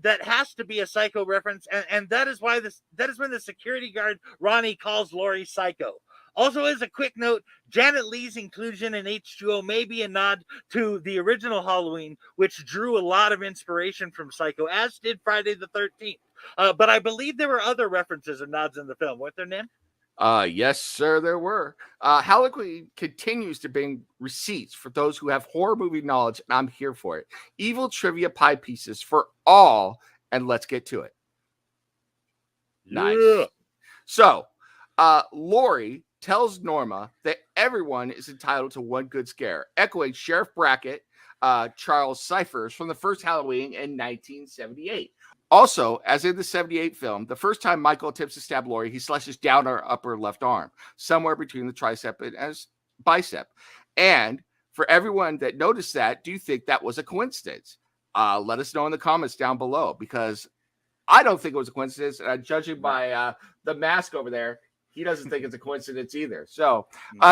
Speaker 2: that has to be a Psycho reference, and that is when the security guard Ronnie calls Laurie Psycho. Also, as a quick note, Janet Leigh's inclusion in H20 may be a nod to the original Halloween, which drew a lot of inspiration from Psycho, as did Friday the 13th. But I believe there were other references and nods in the film, weren't there, Nim?
Speaker 1: Yes, sir, there were. Halloween continues to bring receipts for those who have horror movie knowledge, and I'm here for it. Evil trivia pie pieces for all, and let's get to it. Nice. Yeah. So, Laurie tells Norma that everyone is entitled to one good scare, echoing Sheriff Brackett, Charles Cyphers from the first Halloween in 1978. Also, as in the 78 film, the first time Michael attempts to stab Laurie, he slashes down her upper left arm, somewhere between the tricep and his bicep. And for everyone that noticed that, do you think that was a coincidence? Let us know in the comments down below, because I don't think it was a coincidence. Judging by the mask over there, he doesn't think it's a coincidence either. So,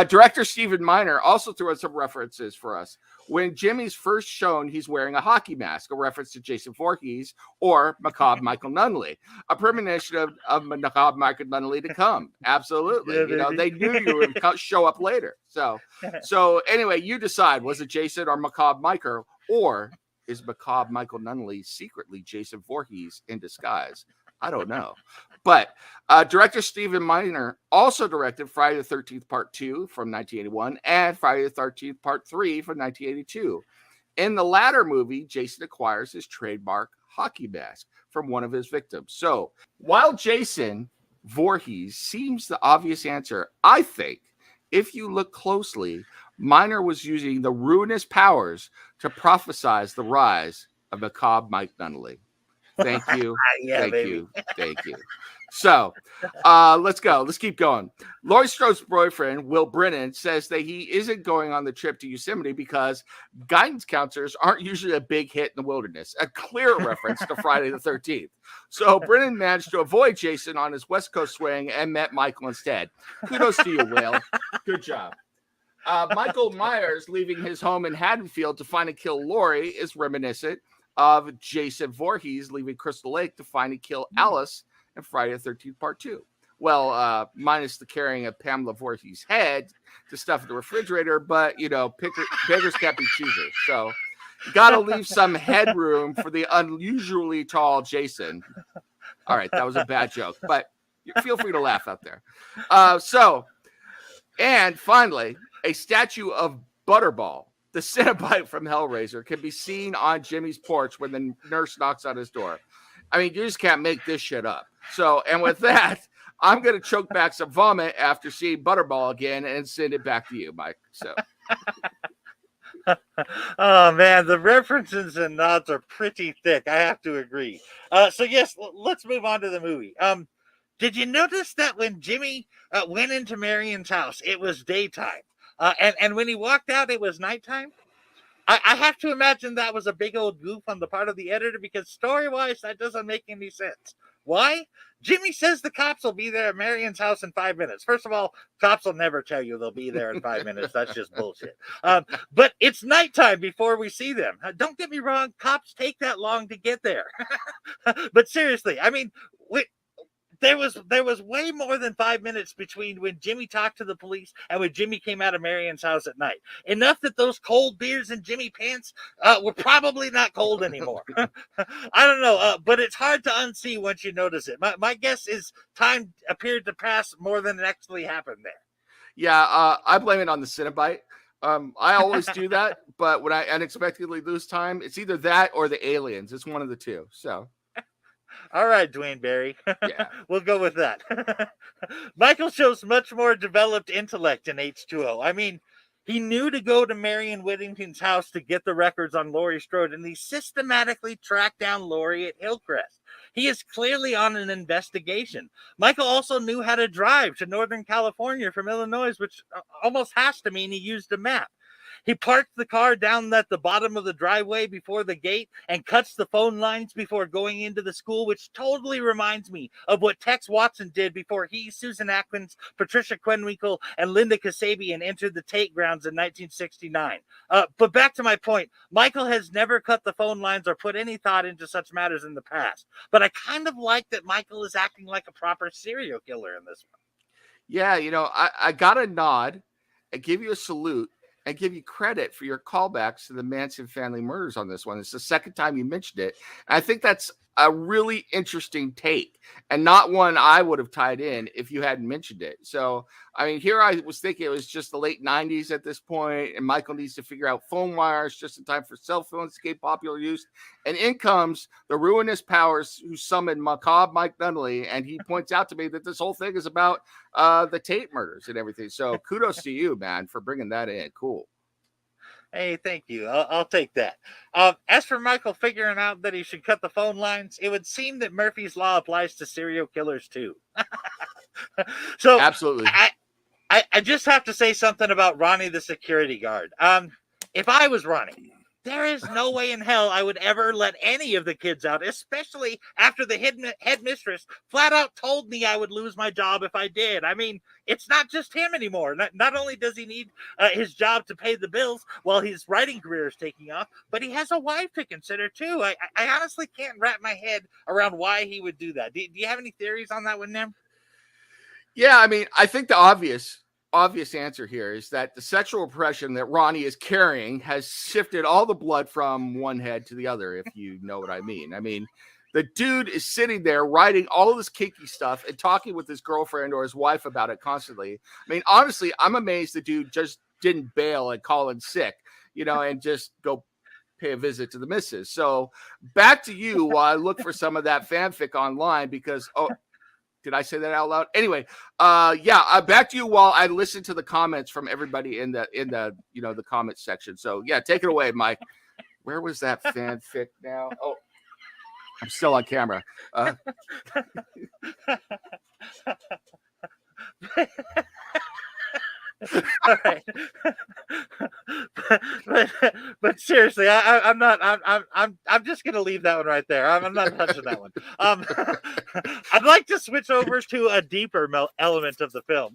Speaker 1: director Stephen Miner also threw in some references for us. When Jimmy's first shown, he's wearing a hockey mask, a reference to Jason Voorhees or Macabre Michael Nunneley, a premonition of Macabre Michael Nunneley to come. Absolutely.
Speaker 2: Yeah,
Speaker 1: you know, they knew you would show up later. So anyway, you decide, was it Jason or Macabre Michael, or is Macabre Michael Nunneley secretly Jason Voorhees in disguise? I don't know. But director Stephen Miner also directed Friday the 13th Part 2 from 1981 and Friday the 13th Part 3 from 1982. In the latter movie, Jason acquires his trademark hockey mask from one of his victims. So while Jason Voorhees seems the obvious answer, I think if you look closely, Miner was using the ruinous powers to prophesize the rise of Macabre Mike Nunneley. Thank you. Thank you. So let's go. Let's keep going. Laurie Strode's boyfriend, Will Brennan, says that he isn't going on the trip to Yosemite because guidance counselors aren't usually a big hit in the wilderness, a clear reference to Friday the 13th. So Brennan managed to avoid Jason on his West Coast swing and met Michael instead. Kudos to you, Will. Good job. Michael Myers leaving his home in Haddonfield to find and kill Laurie is reminiscent of Jason Voorhees leaving Crystal Lake to find and kill Alice in Friday the 13th Part 2. Well, minus the carrying of Pamela Voorhees' head to stuff in the refrigerator, but, you know, beggars can't be choosers. So you got to leave some headroom for the unusually tall Jason. All right, that was a bad joke, but feel free to laugh out there. And finally, a statue of Butterball, the Cenobite from Hellraiser, can be seen on Jimmy's porch when the nurse knocks on his door. I mean, you just can't make this shit up. So, and with that, I'm going to choke back some vomit after seeing Butterball again and send it back to you, Mike. So,
Speaker 2: oh man, the references and nods are pretty thick. I have to agree. So yes, let's move on to the movie. Did you notice that when Jimmy went into Marion's house, it was daytime? And when he walked out, it was nighttime. I have to imagine that was a big old goof on the part of the editor, because story-wise, that doesn't make any sense. Why? Jimmy says the cops will be there at Marion's house in 5 minutes. First of all, cops will never tell you they'll be there in 5 minutes. That's just bullshit. But it's nighttime before we see them. Don't get me wrong. Cops take that long to get there. But seriously, I mean, there was way more than 5 minutes between when Jimmy talked to the police and when Jimmy came out of Marion's house at night. Enough that those cold beers in Jimmy pants were probably not cold anymore. I don't know, but it's hard to unsee once you notice it. My guess is time appeared to pass more than actually happened there.
Speaker 1: Yeah, I blame it on the Cenobite. I always do that, but when I unexpectedly lose time, it's either that or the aliens. It's one of the two. So.
Speaker 2: All right, Dwayne Barry.
Speaker 1: Yeah.
Speaker 2: We'll go with that. Michael shows much more developed intellect in H2O. I mean, he knew to go to Marion Whittington's house to get the records on Laurie Strode, and he systematically tracked down Laurie at Hillcrest. He is clearly on an investigation. Michael also knew how to drive to Northern California from Illinois, which almost has to mean he used a map. He parked the car down at the bottom of the driveway before the gate and cuts the phone lines before going into the school, which totally reminds me of what Tex Watson did before he, Susan Atkins, Patricia Quenwinkle, and Linda Kasabian entered the Tate grounds in 1969. But back to my point, Michael has never cut the phone lines or put any thought into such matters in the past. But I kind of like that Michael is acting like a proper serial killer in this one.
Speaker 1: Yeah, you know, I got a nod. I give you a salute. And give you credit for your callbacks to the Manson family murders on this one. It's the second time you mentioned it. And I think that's a really interesting take, and not one I would have tied in if you hadn't mentioned it. So, I mean, here I was thinking it was just the late 90s at this point, and Michael needs to figure out phone wires just in time for cell phones to get popular use. And in comes the ruinous powers who summoned Macabre Mike Nunneley, and he points out to me that this whole thing is about the Tate murders and everything. So kudos to you, man, for bringing that in. Cool.
Speaker 2: Hey, thank you. I'll take that. As for Michael figuring out that he should cut the phone lines, it would seem that Murphy's Law applies to serial killers too. So
Speaker 1: Absolutely.
Speaker 2: I just have to say something about Ronnie the security guard. If I was Ronnie, there is no way in hell I would ever let any of the kids out, especially after the headmistress flat out told me I would lose my job if I did. I mean, it's not just him anymore. Not only does he need his job to pay the bills while his writing career is taking off, but he has a wife to consider too. I honestly can't wrap my head around why he would do that. Do you have any theories on that one, Nem?
Speaker 1: Yeah, I mean, I think the obvious answer here is that the sexual oppression that Ronnie is carrying has shifted all the blood from one head to the other, if you know what I mean. I mean, the dude is sitting there writing all of this kinky stuff and talking with his girlfriend or his wife about it constantly. I mean, honestly, I'm amazed the dude just didn't bail and call in sick, and just go pay a visit to the missus. So back to you while I look for some of that fanfic online because, did I say that out loud? Anyway, back to you while I listen to the comments from everybody in the the comments section. So yeah, take it away, Mike. Where was that fanfic now? Oh, I'm still on camera.
Speaker 2: All right, but seriously, I'm not. I'm just gonna leave that one right there. I'm not touching that one. I'd like to switch over to a deeper element of the film.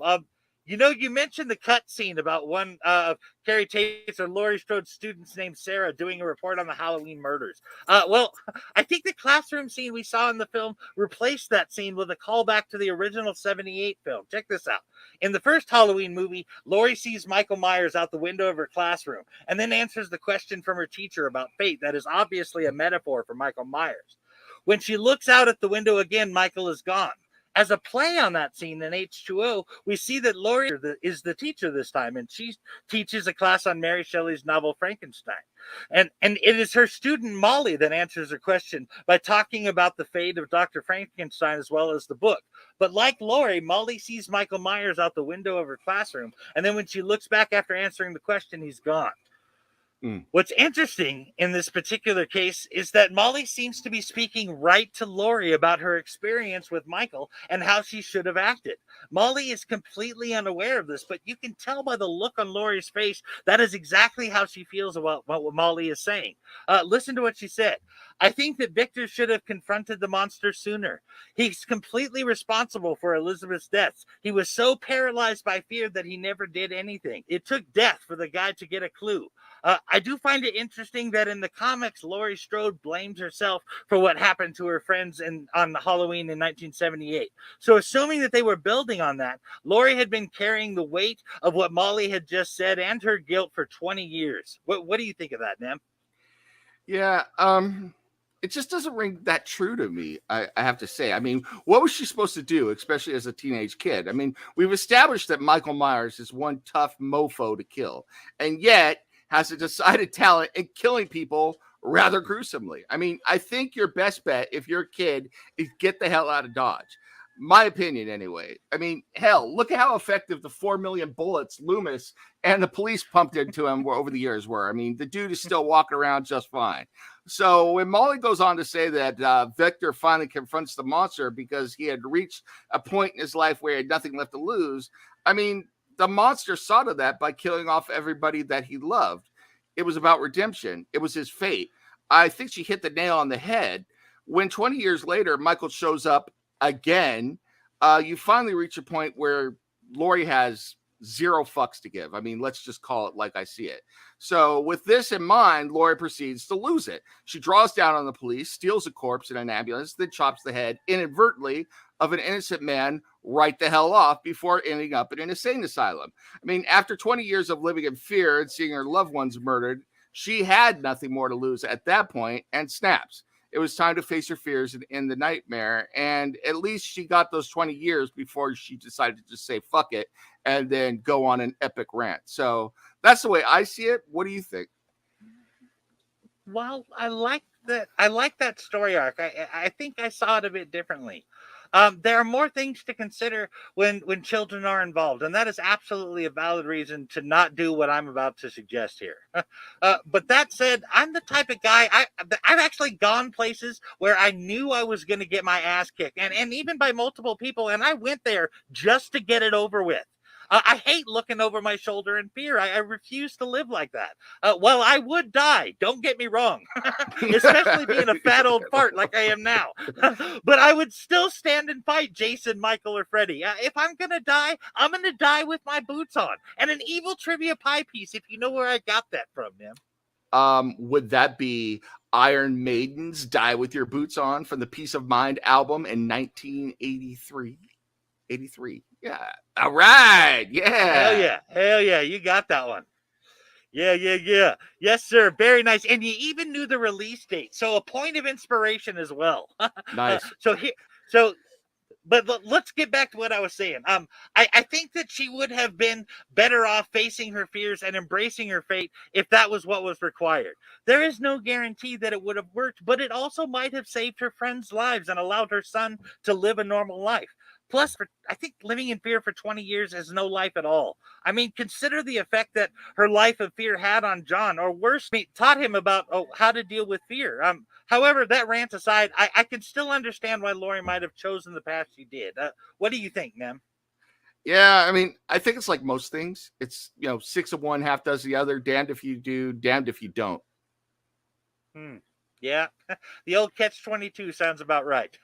Speaker 2: You mentioned the cut scene about one of Carrie Tate's or Laurie Strode's students named Sarah doing a report on the Halloween murders. Well, I think the classroom scene we saw in the film replaced that scene with a callback to the original 78 film. Check this out. In the first Halloween movie, Laurie sees Michael Myers out the window of her classroom and then answers the question from her teacher about fate that is obviously a metaphor for Michael Myers. When she looks out at the window again, Michael is gone. As a play on that scene in H20, we see that Laurie is the teacher this time, and she teaches a class on Mary Shelley's novel Frankenstein. And it is her student Molly that answers her question by talking about the fate of Dr. Frankenstein as well as the book. But like Laurie, Molly sees Michael Myers out the window of her classroom, and then when she looks back after answering the question, he's gone. What's interesting in this particular case is that Molly seems to be speaking right to Laurie about her experience with Michael and how she should have acted. Molly is completely unaware of this, but you can tell by the look on Laurie's face that is exactly how she feels about what Molly is saying. Listen to what she said. I think that Victor should have confronted the monster sooner. He's completely responsible for Elizabeth's deaths. He was so paralyzed by fear that he never did anything. It took death for the guy to get a clue. I do find it interesting that in the comics, Laurie Strode blames herself for what happened to her friends on Halloween in 1978. So assuming that they were building on that, Laurie had been carrying the weight of what Molly had just said and her guilt for 20 years. What do you think of that, Nem?
Speaker 1: Yeah, it just doesn't ring that true to me, I have to say. I mean, what was she supposed to do, especially as a teenage kid? I mean, we've established that Michael Myers is one tough mofo to kill, and yet has a decided talent in killing people rather gruesomely. I mean, I think your best bet if you're a kid is get the hell out of Dodge. My opinion, anyway. I mean, hell, look at how effective the 4 million bullets Loomis and the police pumped into him over the years were. I mean, the dude is still walking around just fine. So when Molly goes on to say that Victor finally confronts the monster because he had reached a point in his life where he had nothing left to lose, I mean, the monster saw to that by killing off everybody that he loved. It was about redemption. It was his fate. I think she hit the nail on the head. When 20 years later, Michael shows up again, you finally reach a point where Laurie has zero fucks to give. I mean, let's just call it like I see it. So with this in mind, Laurie proceeds to lose it. She draws down on the police, steals a corpse in an ambulance, then chops the head inadvertently of an innocent man right the hell off before ending up in an insane asylum. I mean, after 20 years of living in fear and seeing her loved ones murdered, she had nothing more to lose at that point and snaps. It was time to face her fears and end the nightmare. And at least she got those 20 years before she decided to just say, fuck it, and then go on an epic rant. So that's the way I see it. What do you think?
Speaker 2: Well, I like that. I like that story arc. I think I saw it a bit differently. There are more things to consider when children are involved, and that is absolutely a valid reason to not do what I'm about to suggest here. But that said, I'm the type of guy, I've actually gone places where I knew I was going to get my ass kicked, and even by multiple people, and I went there just to get it over with. I hate looking over my shoulder in fear. I refuse to live like that. Well, I would die. Don't get me wrong. Especially being a fat old fart like I am now. But I would still stand and fight Jason, Michael, or Freddy. If I'm going to die, I'm going to die with my boots on. And an evil trivia pie piece, if you know where I got that from, man.
Speaker 1: Would that be Iron Maiden's Die With Your Boots On from the Peace of Mind album in 1983? 83. Yeah. All right. Yeah.
Speaker 2: Hell yeah. You got that one. Yeah. Yes, sir. Very nice. And you even knew the release date. So a point of inspiration as well.
Speaker 1: Nice.
Speaker 2: But let's get back to what I was saying. I think that she would have been better off facing her fears and embracing her fate if that was what was required. There is no guarantee that it would have worked, but it also might have saved her friends' lives and allowed her son to live a normal life. Plus, I think living in fear for 20 years is no life at all. I mean, consider the effect that her life of fear had on John, or worse, taught him about how to deal with fear. However, that rant aside, I can still understand why Laurie might have chosen the path she did. What do you think, ma'am?
Speaker 1: Yeah, I mean, I think it's like most things. It's, 6 of one, half does the other. Damned if you do, damned if you don't.
Speaker 2: Yeah, the old catch-22 sounds about right.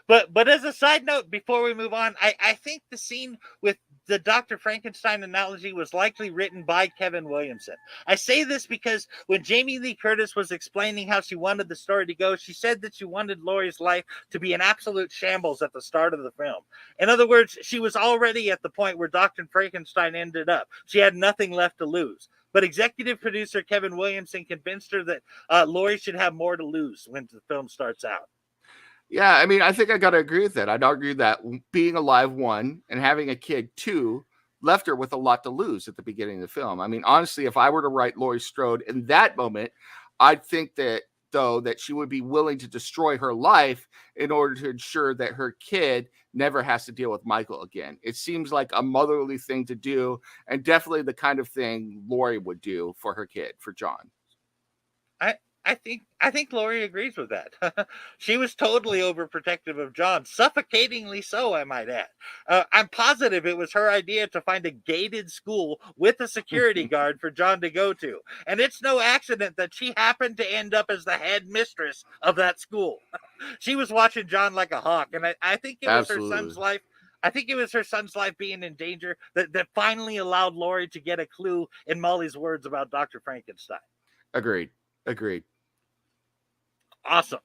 Speaker 2: But as a side note, before we move on, I think the scene with the Dr. Frankenstein analogy was likely written by Kevin Williamson. I say this because when Jamie Lee Curtis was explaining how she wanted the story to go, she said that she wanted Laurie's life to be an absolute shambles at the start of the film. In other words, she was already at the point where Dr. Frankenstein ended up. She had nothing left to lose. But executive producer Kevin Williamson convinced her that Laurie should have more to lose when the film starts out.
Speaker 1: Yeah, I mean, I think I got to agree with that. I'd argue that being alive, 1, and having a kid, 2, left her with a lot to lose at the beginning of the film. I mean, honestly, if I were to write Laurie Strode in that moment, I'd think that, though, that she would be willing to destroy her life in order to ensure that her kid never has to deal with Michael again. It seems like a motherly thing to do, and definitely the kind of thing Laurie would do for her kid, for John.
Speaker 2: I think Laurie agrees with that. She was totally overprotective of John, suffocatingly so, I might add. I'm positive it was her idea to find a gated school with a security guard for John to go to. And it's no accident that she happened to end up as the head mistress of that school. She was watching John like a hawk, and I think it was her son's life. I think it was her son's life being in danger that finally allowed Laurie to get a clue in Molly's words about Dr. Frankenstein.
Speaker 1: Agreed.
Speaker 2: Awesome.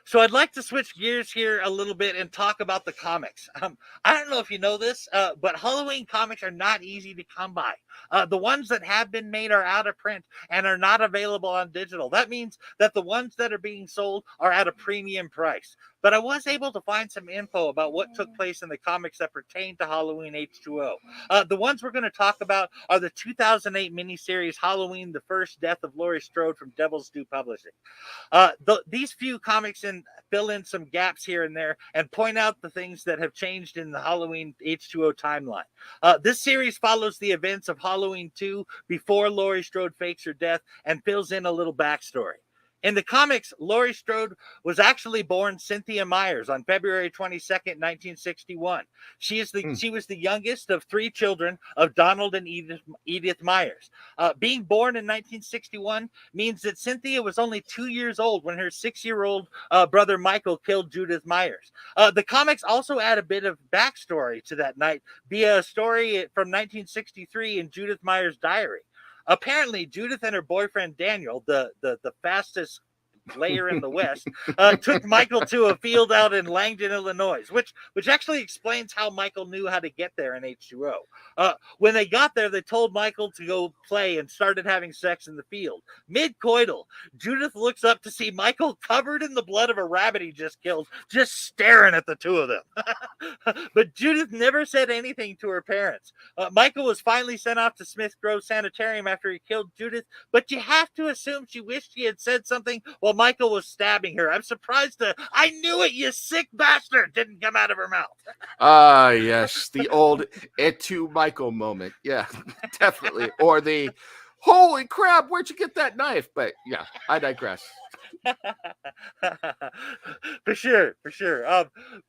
Speaker 2: So I'd like to switch gears here a little bit and talk about the comics. I don't know if you know this, but Halloween comics are not easy to come by. The ones that have been made are out of print and are not available on digital. That means that the ones that are being sold are at a premium price. But I was able to find some info about what took place in the comics that pertain to Halloween H20. The ones we're going to talk about are the 2008 miniseries Halloween, The First Death of Laurie Strode from Devil's Due Publishing. These few comics fill in some gaps here and there and point out the things that have changed in the Halloween H20 timeline. This series follows the events of Halloween 2 before Laurie Strode fakes her death and fills in a little backstory. In the comics, Laurie Strode was actually born Cynthia Myers on February 22nd, 1961. She was the youngest of 3 children of Donald and Edith Myers. Being born in 1961 means that Cynthia was only 2 years old when her 6-year-old brother Michael killed Judith Myers. The comics also add a bit of backstory to that night via a story from 1963 in Judith Myers' diary. Apparently, Judith and her boyfriend Daniel, the fastest layer in the West, took Michael to a field out in Langdon, Illinois, which actually explains how Michael knew how to get there in H20. When they got there, they told Michael to go play and started having sex in the field. Mid-coital, Judith looks up to see Michael covered in the blood of a rabbit he just killed, just staring at the two of them. But Judith never said anything to her parents. Michael was finally sent off to Smith Grove Sanitarium after he killed Judith, but you have to assume she wished she had said something while while Michael was stabbing her. I'm surprised I knew it, you sick bastard, didn't come out of her mouth.
Speaker 1: Yes, the old "et tu, Michael" moment. Yeah, definitely. Or the "holy crap, where'd you get that knife?" But yeah, I digress.
Speaker 2: For sure.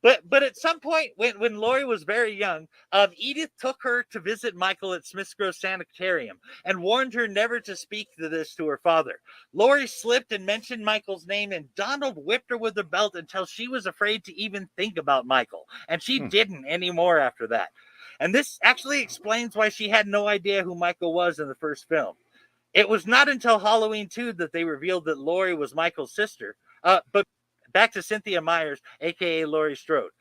Speaker 2: But at some point when Laurie was very young, Edith took her to visit Michael at Smith's Grove Sanitarium and warned her never to speak to her father. Laurie slipped and mentioned Michael's name, and Donald whipped her with a belt until she was afraid to even think about Michael, and she didn't anymore after that. And this actually explains why she had no idea who Michael was in the first film. It was not until Halloween 2 that they revealed that Laurie was Michael's sister. But back to Cynthia Myers, a.k.a. Laurie Strode.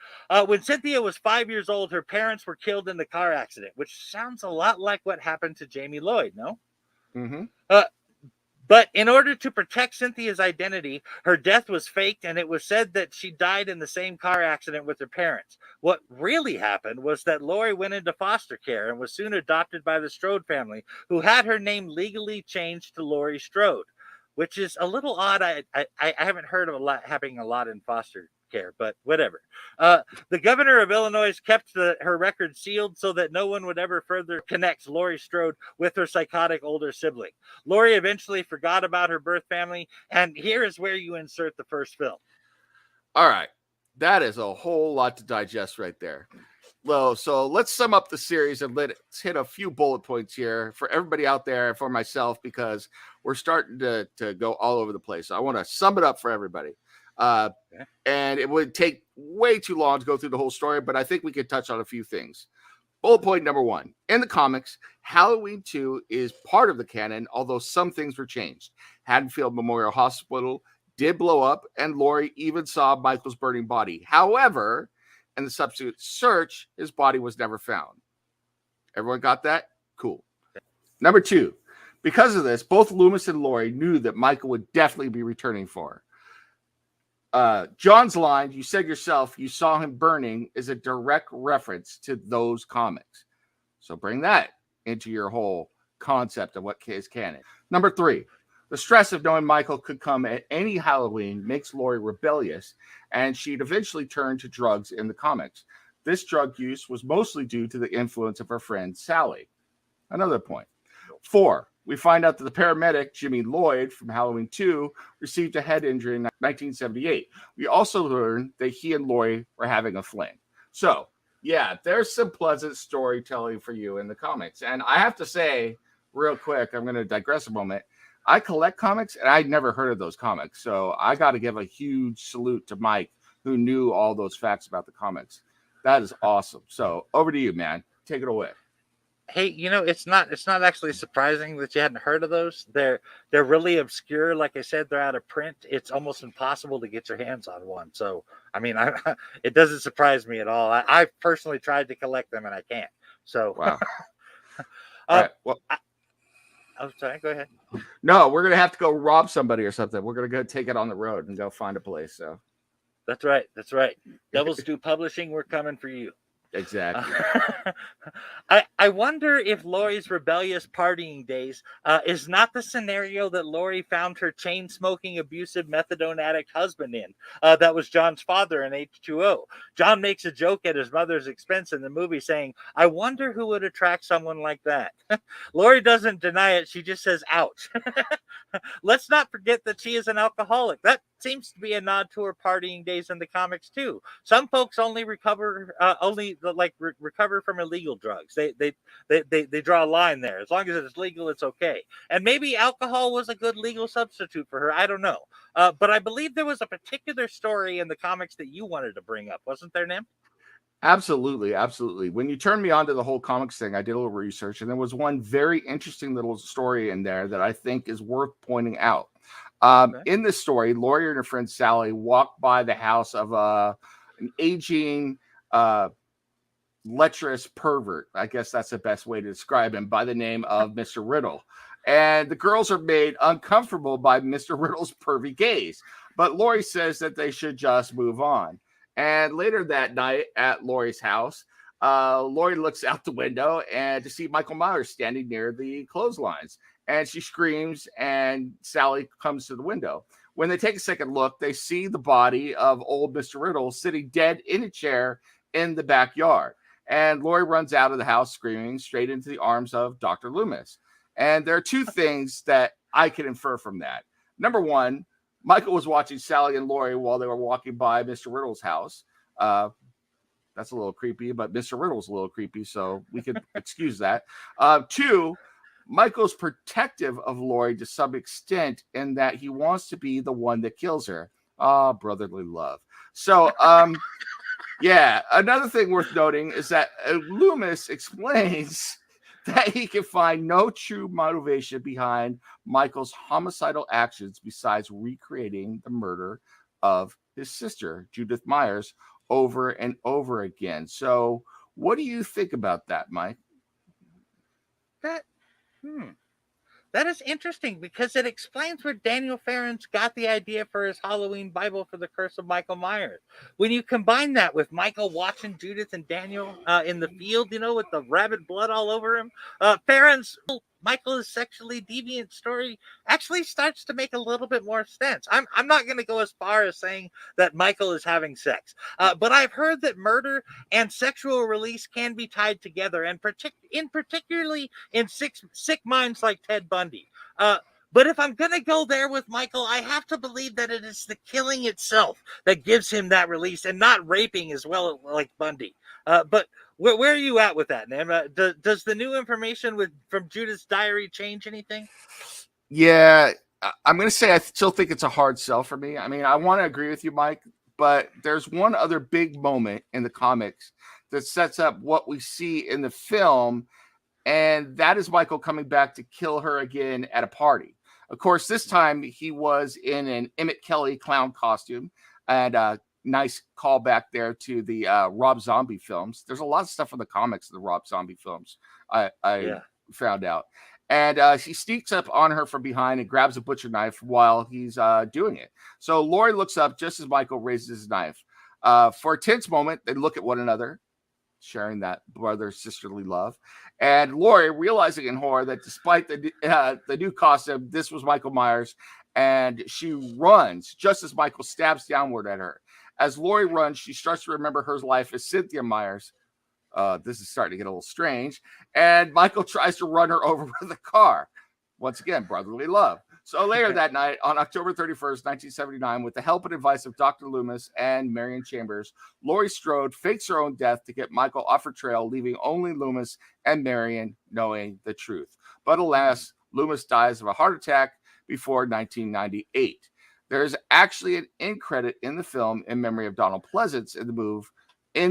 Speaker 2: When Cynthia was 5 years old, her parents were killed in the car accident, which sounds a lot like what happened to Jamie Lloyd, no?
Speaker 1: Mm-hmm.
Speaker 2: But in order to protect Cynthia's identity, her death was faked, and it was said that she died in the same car accident with her parents. What really happened was that Laurie went into foster care and was soon adopted by the Strode family, who had her name legally changed to Laurie Strode, which is a little odd. I haven't heard of a lot happening a lot in foster care, but whatever. The governor of Illinois kept her record sealed so that no one would ever further connect Laurie Strode with her psychotic older sibling. Laurie eventually forgot about her birth family, and here is where you insert the first film.
Speaker 1: All right. That is a whole lot to digest right there. Well, so let's sum up the series and let's hit a few bullet points here for everybody out there and for myself, because we're starting to go all over the place. So I want to sum it up for everybody. And it would take way too long to go through the whole story, but I think we could touch on a few things. Bullet point number 1. In the comics, Halloween 2 is part of the canon, although some things were changed. Haddonfield Memorial Hospital did blow up, and Laurie even saw Michael's burning body. However, in the subsequent search, his body was never found. Everyone got that? Cool. Number 2. Because of this, both Loomis and Laurie knew that Michael would definitely be returning for her. John's line, "You said yourself you saw him burning," is a direct reference to those comics. So bring that into your whole concept of what is canon. Number 3, the stress of knowing Michael could come at any Halloween makes Laurie rebellious, and she'd eventually turn to drugs in the comics. This drug use was mostly due to the influence of her friend Sally. Another point. 4, we find out that the paramedic, Jimmy Lloyd, from Halloween 2, received a head injury in 1978. We also learned that he and Laurie were having a fling. So, yeah, there's some pleasant storytelling for you in the comics. And I have to say, real quick, I'm going to digress a moment. I collect comics, and I'd never heard of those comics. So I got to give a huge salute to Mike, who knew all those facts about the comics. That is awesome. So over to you, man. Take it away.
Speaker 2: Hey, it's not actually surprising that you hadn't heard of those. They're really obscure. Like I said, they're out of print. It's almost impossible to get your hands on one. So, I mean, it doesn't surprise me at all. I've personally tried to collect them and I can't. So,
Speaker 1: wow. Right. Well,
Speaker 2: I'm sorry. Go ahead.
Speaker 1: No, we're gonna have to go rob somebody or something. We're gonna go take it on the road and go find a place. So,
Speaker 2: that's right. Devil Stew Publishing, we're coming for you.
Speaker 1: Exactly.
Speaker 2: I wonder if Laurie's rebellious partying days is not the scenario that Laurie found her chain-smoking, abusive methadone addict husband in. That was John's father in H20. John makes a joke at his mother's expense in the movie saying, "I wonder who would attract someone like that." Laurie doesn't deny it. She just says, "Ouch." Let's not forget that she is an alcoholic. That seems to be a nod to her partying days in the comics too. Some folks only recover from illegal drugs. They draw a line there. As long as it's legal, it's okay. And maybe alcohol was a good legal substitute for her. I don't know. But I believe there was a particular story in the comics that you wanted to bring up, wasn't there, Nim?
Speaker 1: Absolutely. When you turned me on to the whole comics thing, I did a little research, and there was one very interesting little story in there that I think is worth pointing out. In this story, Laurie and her friend Sally walk by the house of an aging, lecherous pervert. I guess that's the best way to describe him, by the name of Mr. Riddle. And the girls are made uncomfortable by Mr. Riddle's pervy gaze. But Laurie says that they should just move on. And later that night at Laurie's house, Laurie looks out the window and to see Michael Myers standing near the clotheslines. and she screams, and Sally comes to the window. When they take a second look, they see the body of old Mr. Riddle sitting dead in a chair in the backyard. And Laurie runs out of the house screaming straight into the arms of Dr. Loomis. And there are two things that I can infer from that. Number one, Michael was watching Sally and Laurie while they were walking by Mr. Riddle's house. That's a little creepy, but Mr. Riddle's a little creepy, so we could excuse that. Two, Michael's protective of Laurie to some extent in that he wants to be the one that kills her. Brotherly love. So, yeah, another thing worth noting is that Loomis explains that he can find no true motivation behind Michael's homicidal actions besides recreating the murder of his sister, Judith Myers, over and over again. So what do you think about that, Mike?
Speaker 2: That is interesting because it explains where Daniel Farrens got the idea for his Halloween Bible for the Curse of Michael Myers. When you combine that with Michael watching Judith and Daniel in the field, with the rabbit blood all over him, Farrens' Michael is sexually deviant story actually starts to make a little bit more sense. I'm not going to go as far as saying that Michael is having sex, but I've heard that murder and sexual release can be tied together, and particularly in sick minds like Ted Bundy. But if I'm going to go there with Michael, I have to believe that it is the killing itself that gives him that release and not raping as well like Bundy. But where are you at with that, Nam? Does the new information from Judith's diary change anything?
Speaker 1: Yeah, I'm going to say I still think it's a hard sell for me. I mean, I want to agree with you, Mike, but there's one other big moment in the comics that sets up what we see in the film, and that is Michael coming back to kill her again at a party. Of course, this time he was in an Emmett Kelly clown costume, and nice callback there to the Rob Zombie films. There's a lot of stuff in the comics of the Rob Zombie films, I found out. And she sneaks up on her from behind and grabs a butcher knife while he's doing it. So Laurie looks up just as Michael raises his knife. For a tense moment, they look at one another, sharing that brother-sisterly love. And Laurie, realizing in horror that despite the new costume, this was Michael Myers, and she runs just as Michael stabs downward at her. As Laurie runs, she starts to remember her life as Cynthia Myers. This is starting to get a little strange. And Michael tries to run her over with a car. Once again, brotherly love. So later that night, on October 31st, 1979, with the help and advice of Dr. Loomis and Marion Chambers, Laurie Strode fakes her own death to get Michael off her trail, leaving only Loomis and Marion knowing the truth. But alas, Loomis dies of a heart attack before 1998. There is actually an end credit in the film in memory of Donald Pleasance in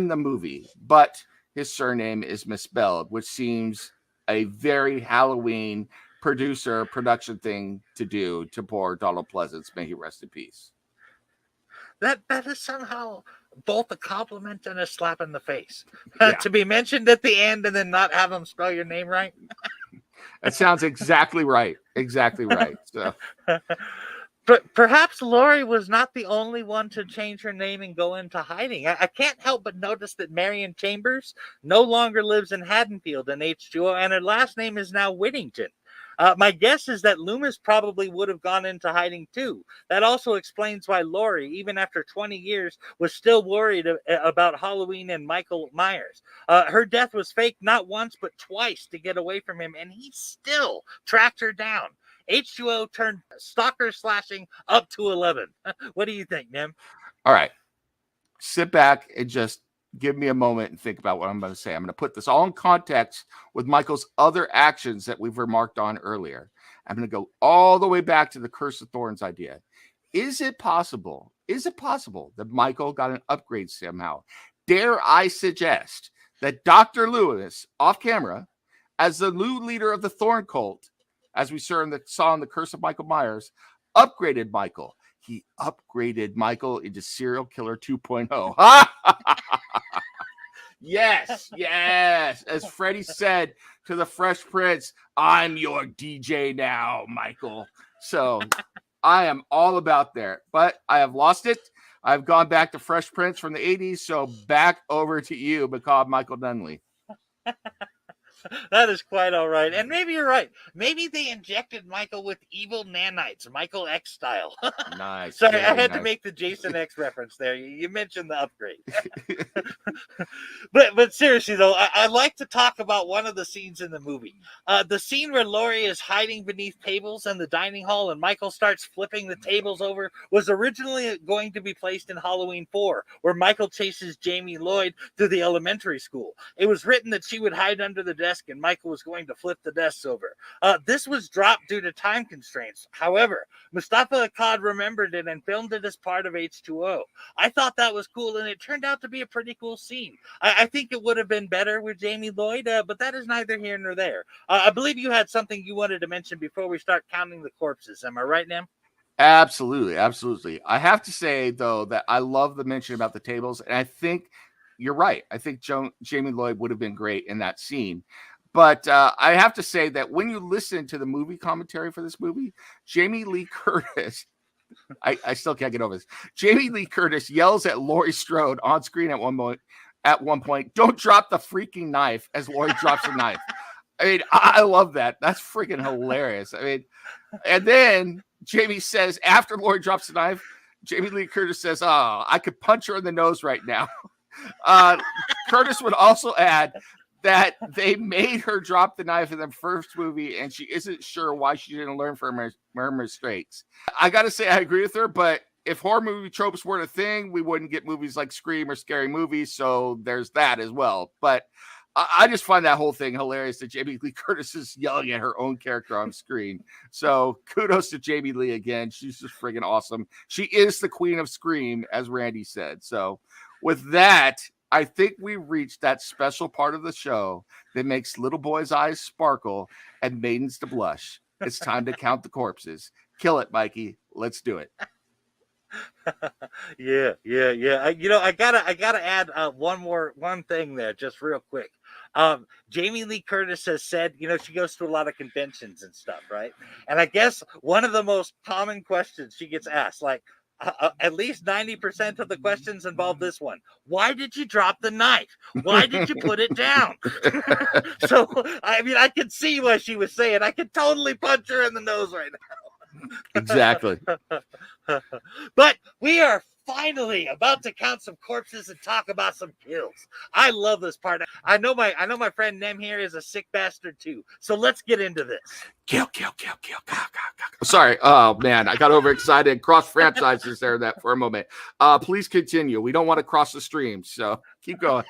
Speaker 1: the movie, but his surname is misspelled, which seems a very Halloween production thing to do to poor Donald Pleasance. May he rest in peace.
Speaker 2: That is somehow both a compliment and a slap in the face. To be mentioned at the end and then not have them spell your name right.
Speaker 1: That sounds exactly right. Exactly right. So.
Speaker 2: But perhaps Laurie was not the only one to change her name and go into hiding. I can't help but notice that Marion Chambers no longer lives in Haddonfield in H2O, and her last name is now Whittington. My guess is that Loomis probably would have gone into hiding too. That also explains why Laurie, even after 20 years, was still worried about Halloween and Michael Myers. Her death was fake not once but twice to get away from him, and he still tracked her down. H2O turned stalker slashing up to 11. What do you think, Nim?
Speaker 1: All right. Sit back and just give me a moment and think about what I'm going to say. I'm going to put this all in context with Michael's other actions that we've remarked on earlier. I'm going to go all the way back to the Curse of Thorns idea. Is it possible that Michael got an upgrade somehow? Dare I suggest that Dr. Loomis, off camera, as the new leader of the Thorn cult, as we saw in the Curse of Michael Myers, upgraded Michael. He upgraded Michael into Serial Killer 2.0. Yes. As Freddie said to the Fresh Prince, I'm your DJ now, Michael. So I am all about there, but I have lost it. I've gone back to Fresh Prince from the 80s. So back over to you, Macabre Michael Nunneley.
Speaker 2: That is quite all right. And maybe you're right. Maybe they injected Michael with evil nanites, Michael X style.
Speaker 1: Nice.
Speaker 2: Sorry, I
Speaker 1: Very
Speaker 2: had to
Speaker 1: nice.
Speaker 2: make the Jason X reference there. You mentioned the upgrade. But seriously, though, I'd like to talk about one of the scenes in the movie. The scene where Laurie is hiding beneath tables in the dining hall and Michael starts flipping the tables over was originally going to be placed in Halloween 4, where Michael chases Jamie Lloyd to the elementary school. It was written that she would hide under the desk and Michael was going to flip the desks over. This was dropped due to time constraints. However, Mustafa Akkad remembered it and filmed it as part of H20. I thought that was cool, and it turned out to be a pretty cool scene. I think it would have been better with Jamie Lloyd, but that is neither here nor there. I believe you had something you wanted to mention before we start counting the corpses. Am I right, Nem?
Speaker 1: Absolutely. Absolutely. I have to say, though, that I love the mention about the tables, and I think you're right. I think Jamie Lloyd would have been great in that scene. But I have to say that when you listen to the movie commentary for this movie, Jamie Lee Curtis, I still can't get over this. Jamie Lee Curtis yells at Laurie Strode on screen at one point, "Don't drop the freaking knife," as Laurie drops the knife. I mean, I love that. That's freaking hilarious. I mean, and then Jamie says, after Laurie drops the knife, Jamie Lee Curtis says, "Oh, I could punch her in the nose right now." Curtis would also add that they made her drop the knife in the first movie, and she isn't sure why she didn't learn from her mistakes. I got to say, I agree with her, but if horror movie tropes weren't a thing, we wouldn't get movies like Scream or Scary Movies, so there's that as well. But I just find that whole thing hilarious that Jamie Lee Curtis is yelling at her own character on screen. So kudos to Jamie Lee again. She's just friggin' awesome. She is the queen of Scream, as Randy said. So with that, I think we reached that special part of the show that makes little boys' eyes sparkle and maidens to blush. It's time to count the corpses. Kill it, Mikey. Let's do it.
Speaker 2: Yeah. I gotta add one thing there, just real quick. Jamie Lee Curtis has said, she goes to a lot of conventions and stuff, right? And I guess one of the most common questions she gets asked, like at least 90% of the questions involve this one: why did you drop the knife? Why did you put it down? So I mean, I could see what she was saying. I could totally punch her in the nose right now.
Speaker 1: Exactly.
Speaker 2: But we are finally about to count some corpses and talk about some kills. I love this part. I know my friend Nem here is a sick bastard too. So let's get into this.
Speaker 1: Kill. Sorry. Oh man, I got overexcited. Cross franchises there that for a moment. Please continue. We don't want to cross the streams, so keep going.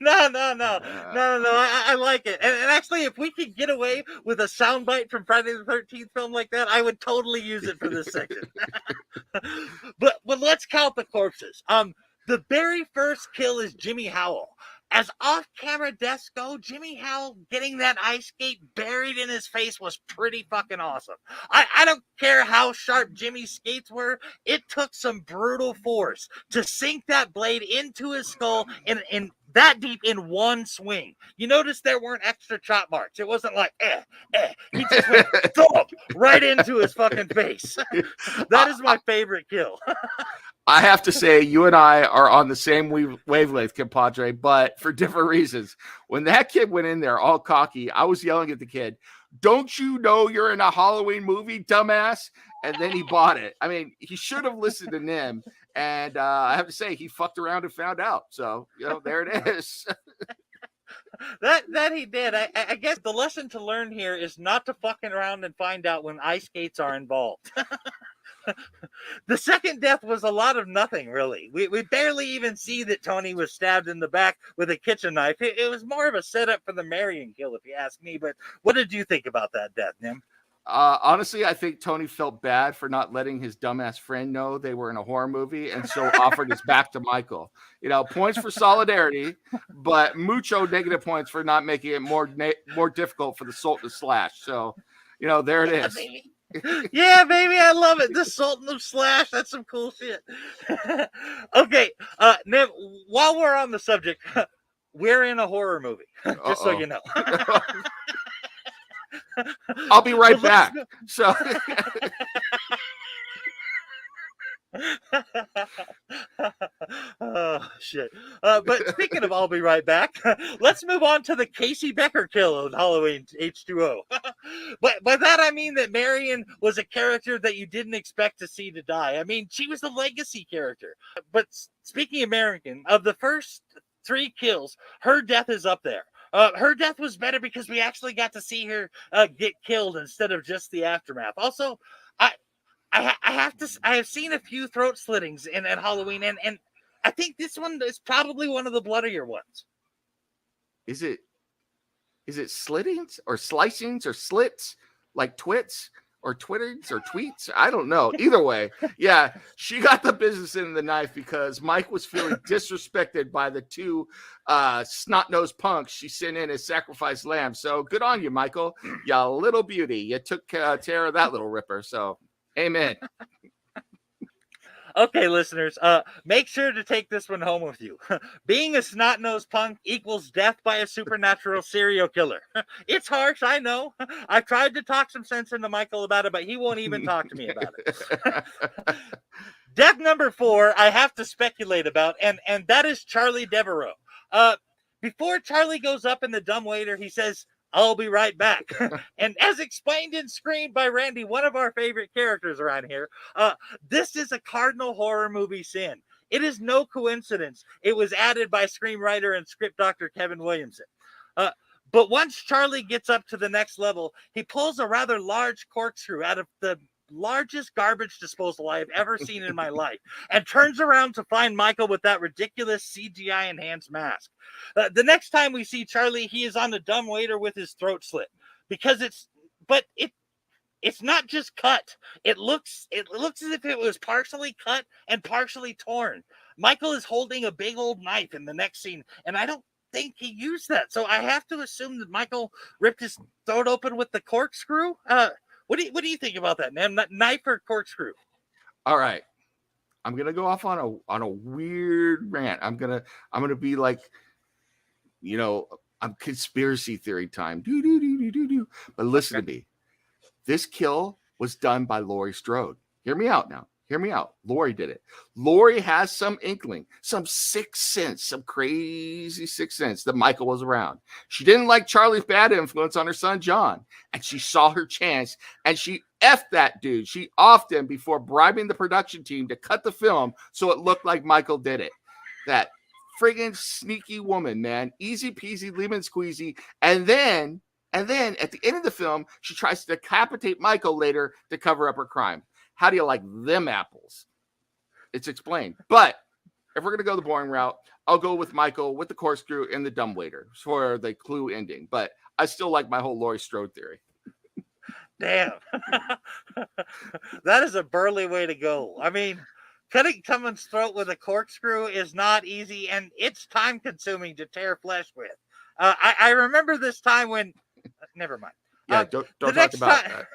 Speaker 2: No. I like it. And actually, if we could get away with a soundbite from Friday the 13th film like that, I would totally use it for this section. But let's count the corpses. The very first kill is Jimmy Howell. As off-camera deaths go, Jimmy Howell getting that ice skate buried in his face was pretty fucking awesome. I don't care how sharp Jimmy's skates were. It took some brutal force to sink that blade into his skull in that deep in one swing. You notice there weren't extra chop marks. It wasn't like, He just went thump right into his fucking face. That is my favorite kill.
Speaker 1: I have to say, you and I are on the same wavelength, compadre, but for different reasons. When that kid went in there all cocky, I was yelling at the kid, "Don't you know you're in a Halloween movie, dumbass?" And then he bought it. I mean, he should have listened to Nim. And I have to say, he fucked around and found out. So, there it is.
Speaker 2: That he did. I guess the lesson to learn here is not to fucking around and find out when ice skates are involved. The second death was a lot of nothing, really. We barely even see that Tony was stabbed in the back with a kitchen knife. It was more of a setup for the Marion kill, if you ask me. But what did you think about that death, Nim?
Speaker 1: Honestly, I think Tony felt bad for not letting his dumbass friend know they were in a horror movie, and so offered his back to Michael. Points for solidarity, but mucho negative points for not making it more difficult for the Sultan to slash. So, there it is.
Speaker 2: Yeah, baby, I love it. The Sultan of Slash, that's some cool shit. Okay, Nim, while we're on the subject, we're in a horror movie, just so you know.
Speaker 1: I'll be right back. So
Speaker 2: Oh, shit. But speaking of I'll be right back, let's move on to the Casey Becker kill of Halloween H20. But by that I mean that Marion was a character that you didn't expect to see to die. I mean, she was a legacy character. But speaking of Marion, of the first 3 kills, her death is up there. Her death was better because we actually got to see her get killed instead of just the aftermath. Also, I have seen a few throat slittings in Halloween, and I think this one is probably one of the bloodier ones.
Speaker 1: Is it slittings or slicings or slits like twits or twitters or tweets? I don't know. Either way, yeah, she got the business in the knife because Mike was feeling disrespected by the 2 snot-nosed punks she sent in as sacrificed lambs. So good on you, Michael. You little beauty. You took care of that little ripper. So amen.
Speaker 2: Okay, listeners, make sure to take this one home with you. Being a snot-nosed punk equals death by a supernatural serial killer. It's harsh, I know. I tried to talk some sense into Michael about it, but he won't even talk to me about it. Death number 4, I have to speculate about, and that is Charlie Devereaux. Before Charlie goes up in the dumbwaiter, he says, "I'll be right back." And as explained in Scream by Randy, one of our favorite characters around here, this is a cardinal horror movie sin. It is no coincidence it was added by screenwriter and script doctor Kevin Williamson. But once Charlie gets up to the next level, he pulls a rather large corkscrew out of the largest garbage disposal I have ever seen in my life and turns around to find Michael with that ridiculous CGI enhanced mask. The next time we see Charlie, he is on the dumbwaiter with his throat slit because it's not just cut. It looks as if it was partially cut and partially torn. Michael is holding a big old knife in the next scene, and I don't think he used that. So I have to assume that Michael ripped his throat open with the corkscrew. What do you think about that, man? Knife or corkscrew?
Speaker 1: All right, I'm gonna go off on a weird rant. I'm gonna be like, I'm conspiracy theory time. Do. But listen to me. This kill was done by Laurie Strode. Hear me out now. Hear me out. Laurie did it. Laurie has some inkling, some sixth sense, some crazy sixth sense that Michael was around. She didn't like Charlie's bad influence on her son, John, and she saw her chance, and she effed that dude. She offed him before bribing the production team to cut the film so it looked like Michael did it. That friggin' sneaky woman, man. Easy peasy, lemon squeezy. And then at the end of the film, she tries to decapitate Michael later to cover up her crime. How do you like them apples? It's explained. But if we're going to go the boring route, I'll go with Michael with the corkscrew and the dumbwaiter for the clue ending. But I still like my whole Laurie Strode theory.
Speaker 2: Damn. That is a burly way to go. I mean, cutting someone's throat with a corkscrew is not easy, and it's time-consuming to tear flesh with. I remember this time when... never mind.
Speaker 1: Yeah, don't talk about that.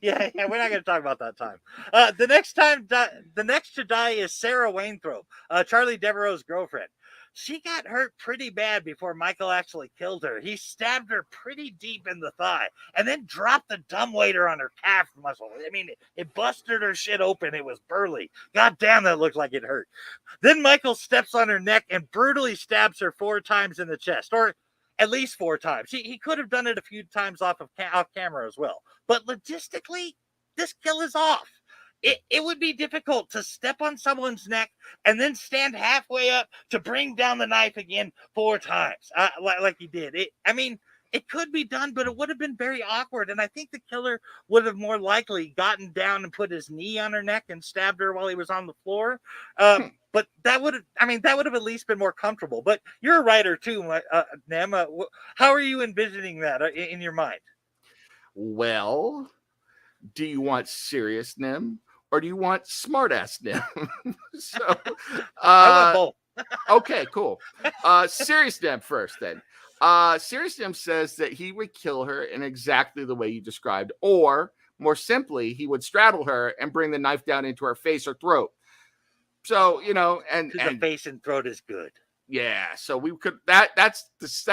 Speaker 2: yeah, we're not going to talk about that time. The next to die is Sarah Wainthrope, Charlie Devereaux's girlfriend. She got hurt pretty bad before Michael actually killed her. He stabbed her pretty deep in the thigh and then dropped the dumbwaiter on her calf muscle. I mean, it busted her shit open. It was burly. God damn, that looked like it hurt. Then Michael steps on her neck and brutally stabs her 4 times in the chest, or at least 4 times. He could have done it a few times off camera as well. But logistically, this kill is off. It would be difficult to step on someone's neck and then stand halfway up to bring down the knife again 4 times, like he did. It could be done, but it would have been very awkward. And I think the killer would have more likely gotten down and put his knee on her neck and stabbed her while he was on the floor. But that would have at least been more comfortable. But you're a writer too, Nem. How are you envisioning that in your mind?
Speaker 1: Well, do you want serious Nem or do you want smartass Nem? So,
Speaker 2: I want both.
Speaker 1: Okay, cool. Serious Nem first, then. Serious Nem says that he would kill her in exactly the way you described, or more simply, he would straddle her and bring the knife down into her face or throat. So, and
Speaker 2: the face and throat is good.
Speaker 1: Yeah, so we could that's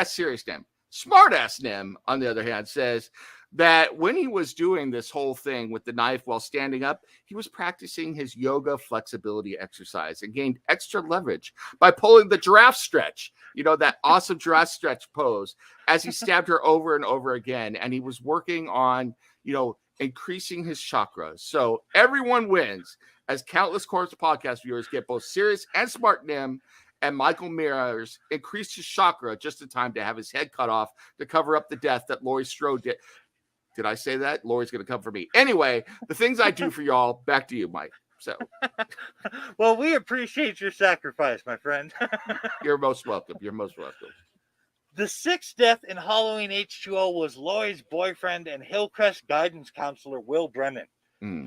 Speaker 1: serious Nem. Smartass Nem, on the other hand, says that when he was doing this whole thing with the knife while standing up, he was practicing his yoga flexibility exercise and gained extra leverage by pulling the giraffe stretch, that awesome giraffe stretch pose, as he stabbed her over and over again. And he was working on, increasing his chakra. So everyone wins, as countless Corpse podcast viewers get both serious and smart Nim and Michael Myers increased his chakra just in time to have his head cut off to cover up the death that Laurie Strode did. Did I say that? Laurie's going to come for me. Anyway, the things I do for y'all, back to you, Mike. So,
Speaker 2: well, we appreciate your sacrifice, my friend.
Speaker 1: You're most welcome. You're most welcome.
Speaker 2: The sixth death in Halloween H20 was Laurie's boyfriend and Hillcrest guidance counselor, Will Brennan.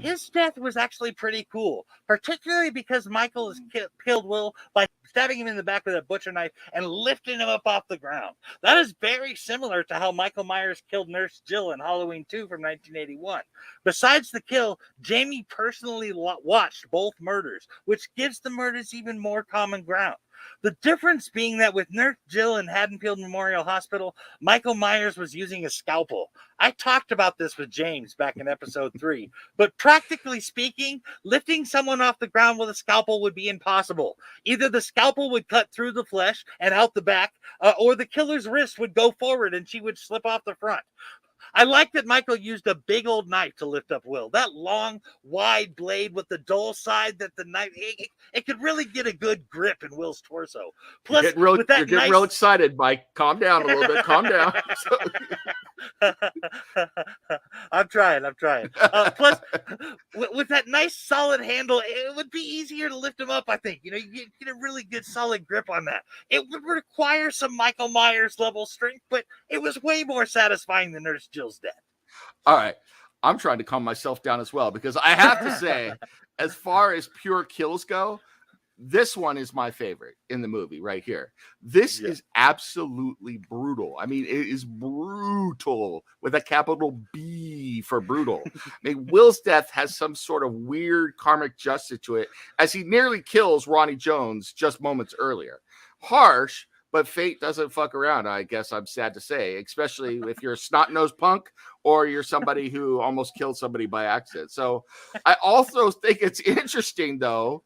Speaker 2: His death was actually pretty cool, particularly because Michael has killed Will by stabbing him in the back with a butcher knife and lifting him up off the ground. That is very similar to how Michael Myers killed Nurse Jill in Halloween 2 from 1981. Besides the kill, Jamie personally watched both murders, which gives the murders even more common ground. The difference being that with Nurse Jill in Haddonfield Memorial Hospital, Michael Myers was using a scalpel. I talked about this with James back in episode 3, but practically speaking, lifting someone off the ground with a scalpel would be impossible. Either the scalpel would cut through the flesh and out the back, or the killer's wrist would go forward and she would slip off the front. I like that Michael used a big old knife to lift up Will. That long, wide blade with the dull side that the knife, it could really get a good grip in Will's torso. Plus,
Speaker 1: you're getting real excited, Mike. Calm down a little bit. Calm down.
Speaker 2: I'm trying. Plus, with that nice solid handle, it would be easier to lift him up, I think. You get a really good solid grip on that. It would require some Michael Myers level strength, but it was way more satisfying than Nurse Jill's death.
Speaker 1: All right. I'm trying to calm myself down as well, because I have to say, as far as pure kills go, this one is my favorite in the movie right here. This is absolutely brutal. I mean, it is brutal with a capital B for brutal. I mean, Will's death has some sort of weird karmic justice to it, as he nearly kills Ronnie Jones just moments earlier. Harsh, but fate doesn't fuck around, I guess I'm sad to say, especially if you're a snot-nosed punk or you're somebody who almost killed somebody by accident. So I also think it's interesting, though,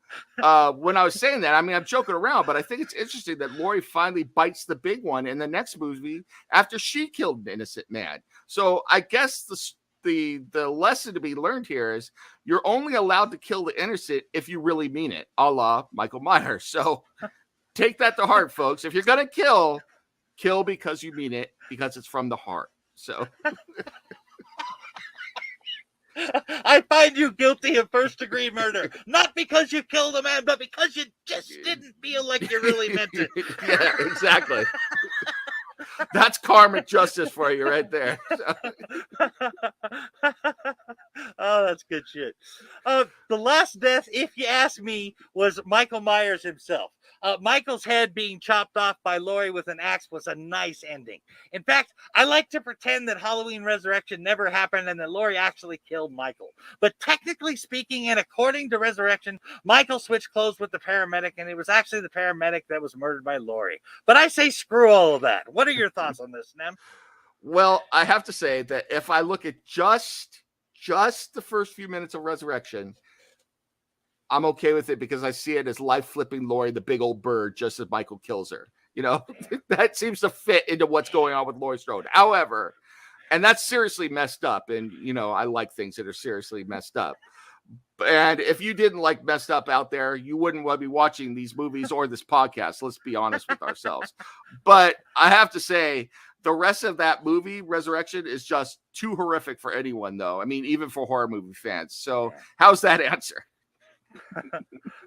Speaker 1: when I was saying that, I mean, I'm joking around, but I think it's interesting that Laurie finally bites the big one in the next movie after she killed an innocent man. So I guess the lesson to be learned here is you're only allowed to kill the innocent if you really mean it, a la Michael Myers. So take that to heart, folks. If you're going to kill because you mean it, because it's from the heart. So
Speaker 2: I find you guilty of first-degree murder, not because you killed a man, but because you just didn't feel like you really meant it.
Speaker 1: Yeah, exactly. That's karmic justice for you right there.
Speaker 2: Oh, that's good shit. The last death, if you ask me, was Michael Myers himself. Michael's head being chopped off by Laurie with an axe was a nice ending. In fact, I like to pretend that Halloween Resurrection never happened and that Laurie actually killed Michael. But technically speaking, and according to Resurrection, Michael switched clothes with the paramedic, and it was actually the paramedic that was murdered by Laurie. But I say screw all of that. What are your thoughts on this, Nem?
Speaker 1: Well, I have to say that if I look at just the first few minutes of Resurrection, I'm okay with it because I see it as life flipping Laurie, the big old bird, just as Michael kills her. That seems to fit into what's going on with Laurie Strode. However, and that's seriously messed up. And, I like things that are seriously messed up. And if you didn't like messed up out there, you wouldn't want to be watching these movies or this podcast. Let's be honest with ourselves. But I have to say, the rest of that movie, Resurrection, is just too horrific for anyone, though. I mean, even for horror movie fans. So how's that answer?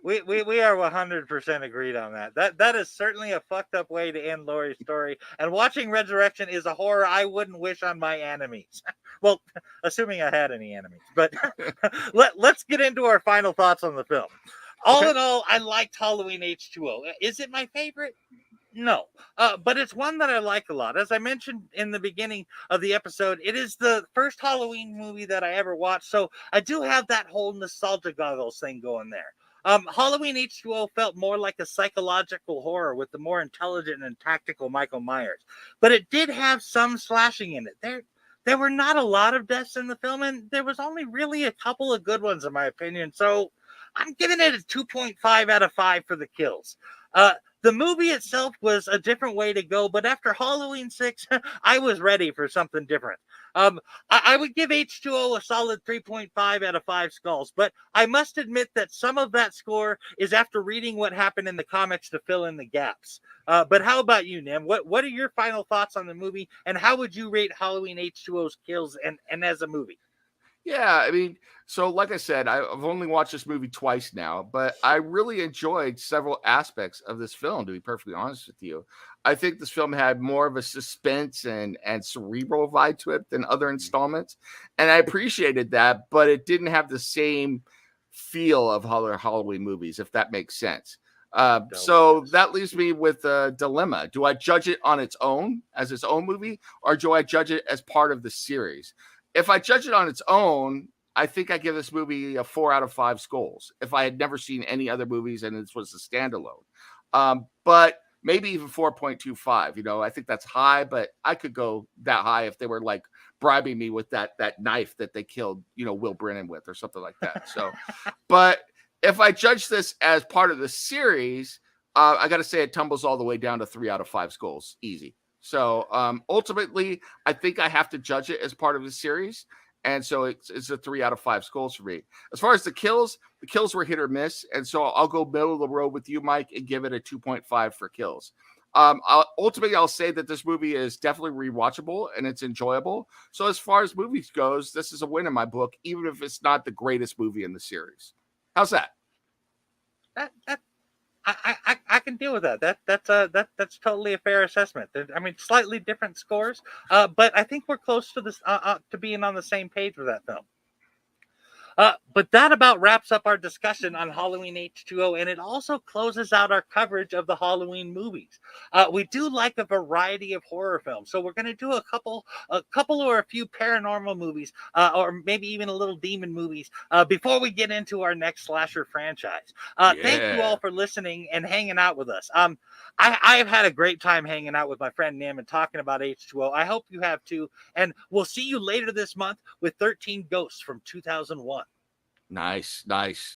Speaker 2: We are 100% agreed on that. That is certainly a fucked up way to end Laurie's story. And watching Resurrection is a horror I wouldn't wish on my enemies. Well, assuming I had any enemies. But let's get into our final thoughts on the film. All in all, I liked Halloween H20. Is it my favorite? No, but it's one that I like a lot. As I mentioned in the beginning of the episode, it is the first Halloween movie that I ever watched, so I do have that whole nostalgia goggles thing going there. Halloween H20 felt more like a psychological horror with the more intelligent and tactical Michael Myers, but it did have some slashing in it. there were not a lot of deaths in the film, and there was only really a couple of good ones, in my opinion. So I'm giving it a 2.5 out of 5 for the kills. The movie itself was a different way to go, but after Halloween 6, I was ready for something different. I would give H2O a solid 3.5 out of 5 skulls, but I must admit that some of that score is after reading what happened in the comics to fill in the gaps. But how about you, Nim? What are your final thoughts on the movie, and how would you rate Halloween H2O's kills and as a movie?
Speaker 1: Yeah, I mean, so like I said, I've only watched this movie twice now, but I really enjoyed several aspects of this film, to be perfectly honest with you. I think this film had more of a suspense and cerebral vibe to it than other installments. And I appreciated that, but it didn't have the same feel of other Halloween movies, if that makes sense. So that leaves me with a dilemma. Do I judge it on its own, as its own movie, or do I judge it as part of the series? If I judge it on its own, I think I give this movie a 4 out of 5 skulls if I had never seen any other movies and this was a standalone. But maybe even 4.25. You know, I think that's high, but I could go that high if they were like bribing me with that knife that they killed, you know, Will Brennan with or something like that. So, but if I judge this as part of the series, I got to say it tumbles all the way down to 3 out of 5 skulls. Easy. So ultimately, I think I have to judge it as part of the series. And so it's a 3 out of 5 skulls for me. As far as the kills were hit or miss. And so I'll go middle of the road with you, Mike, and give it a 2.5 for kills. I'll say that this movie is definitely rewatchable and it's enjoyable. So as far as movies goes, this is a win in my book, even if it's not the greatest movie in the series. How's that?
Speaker 2: I can deal with that. That's totally a fair assessment. I mean, slightly different scores, but I think we're close to this to being on the same page with that film. But that about wraps up our discussion on Halloween H2O, and it also closes out our coverage of the Halloween movies. We do like a variety of horror films, so we're going to do a couple or a few paranormal movies, or maybe even a little demon movies, before we get into our next slasher franchise. Thank you all for listening and hanging out with us. I've had a great time hanging out with my friend Nim and talking about H2O. I hope you have too, and we'll see you later this month with 13 Ghosts from 2001.
Speaker 1: Nice.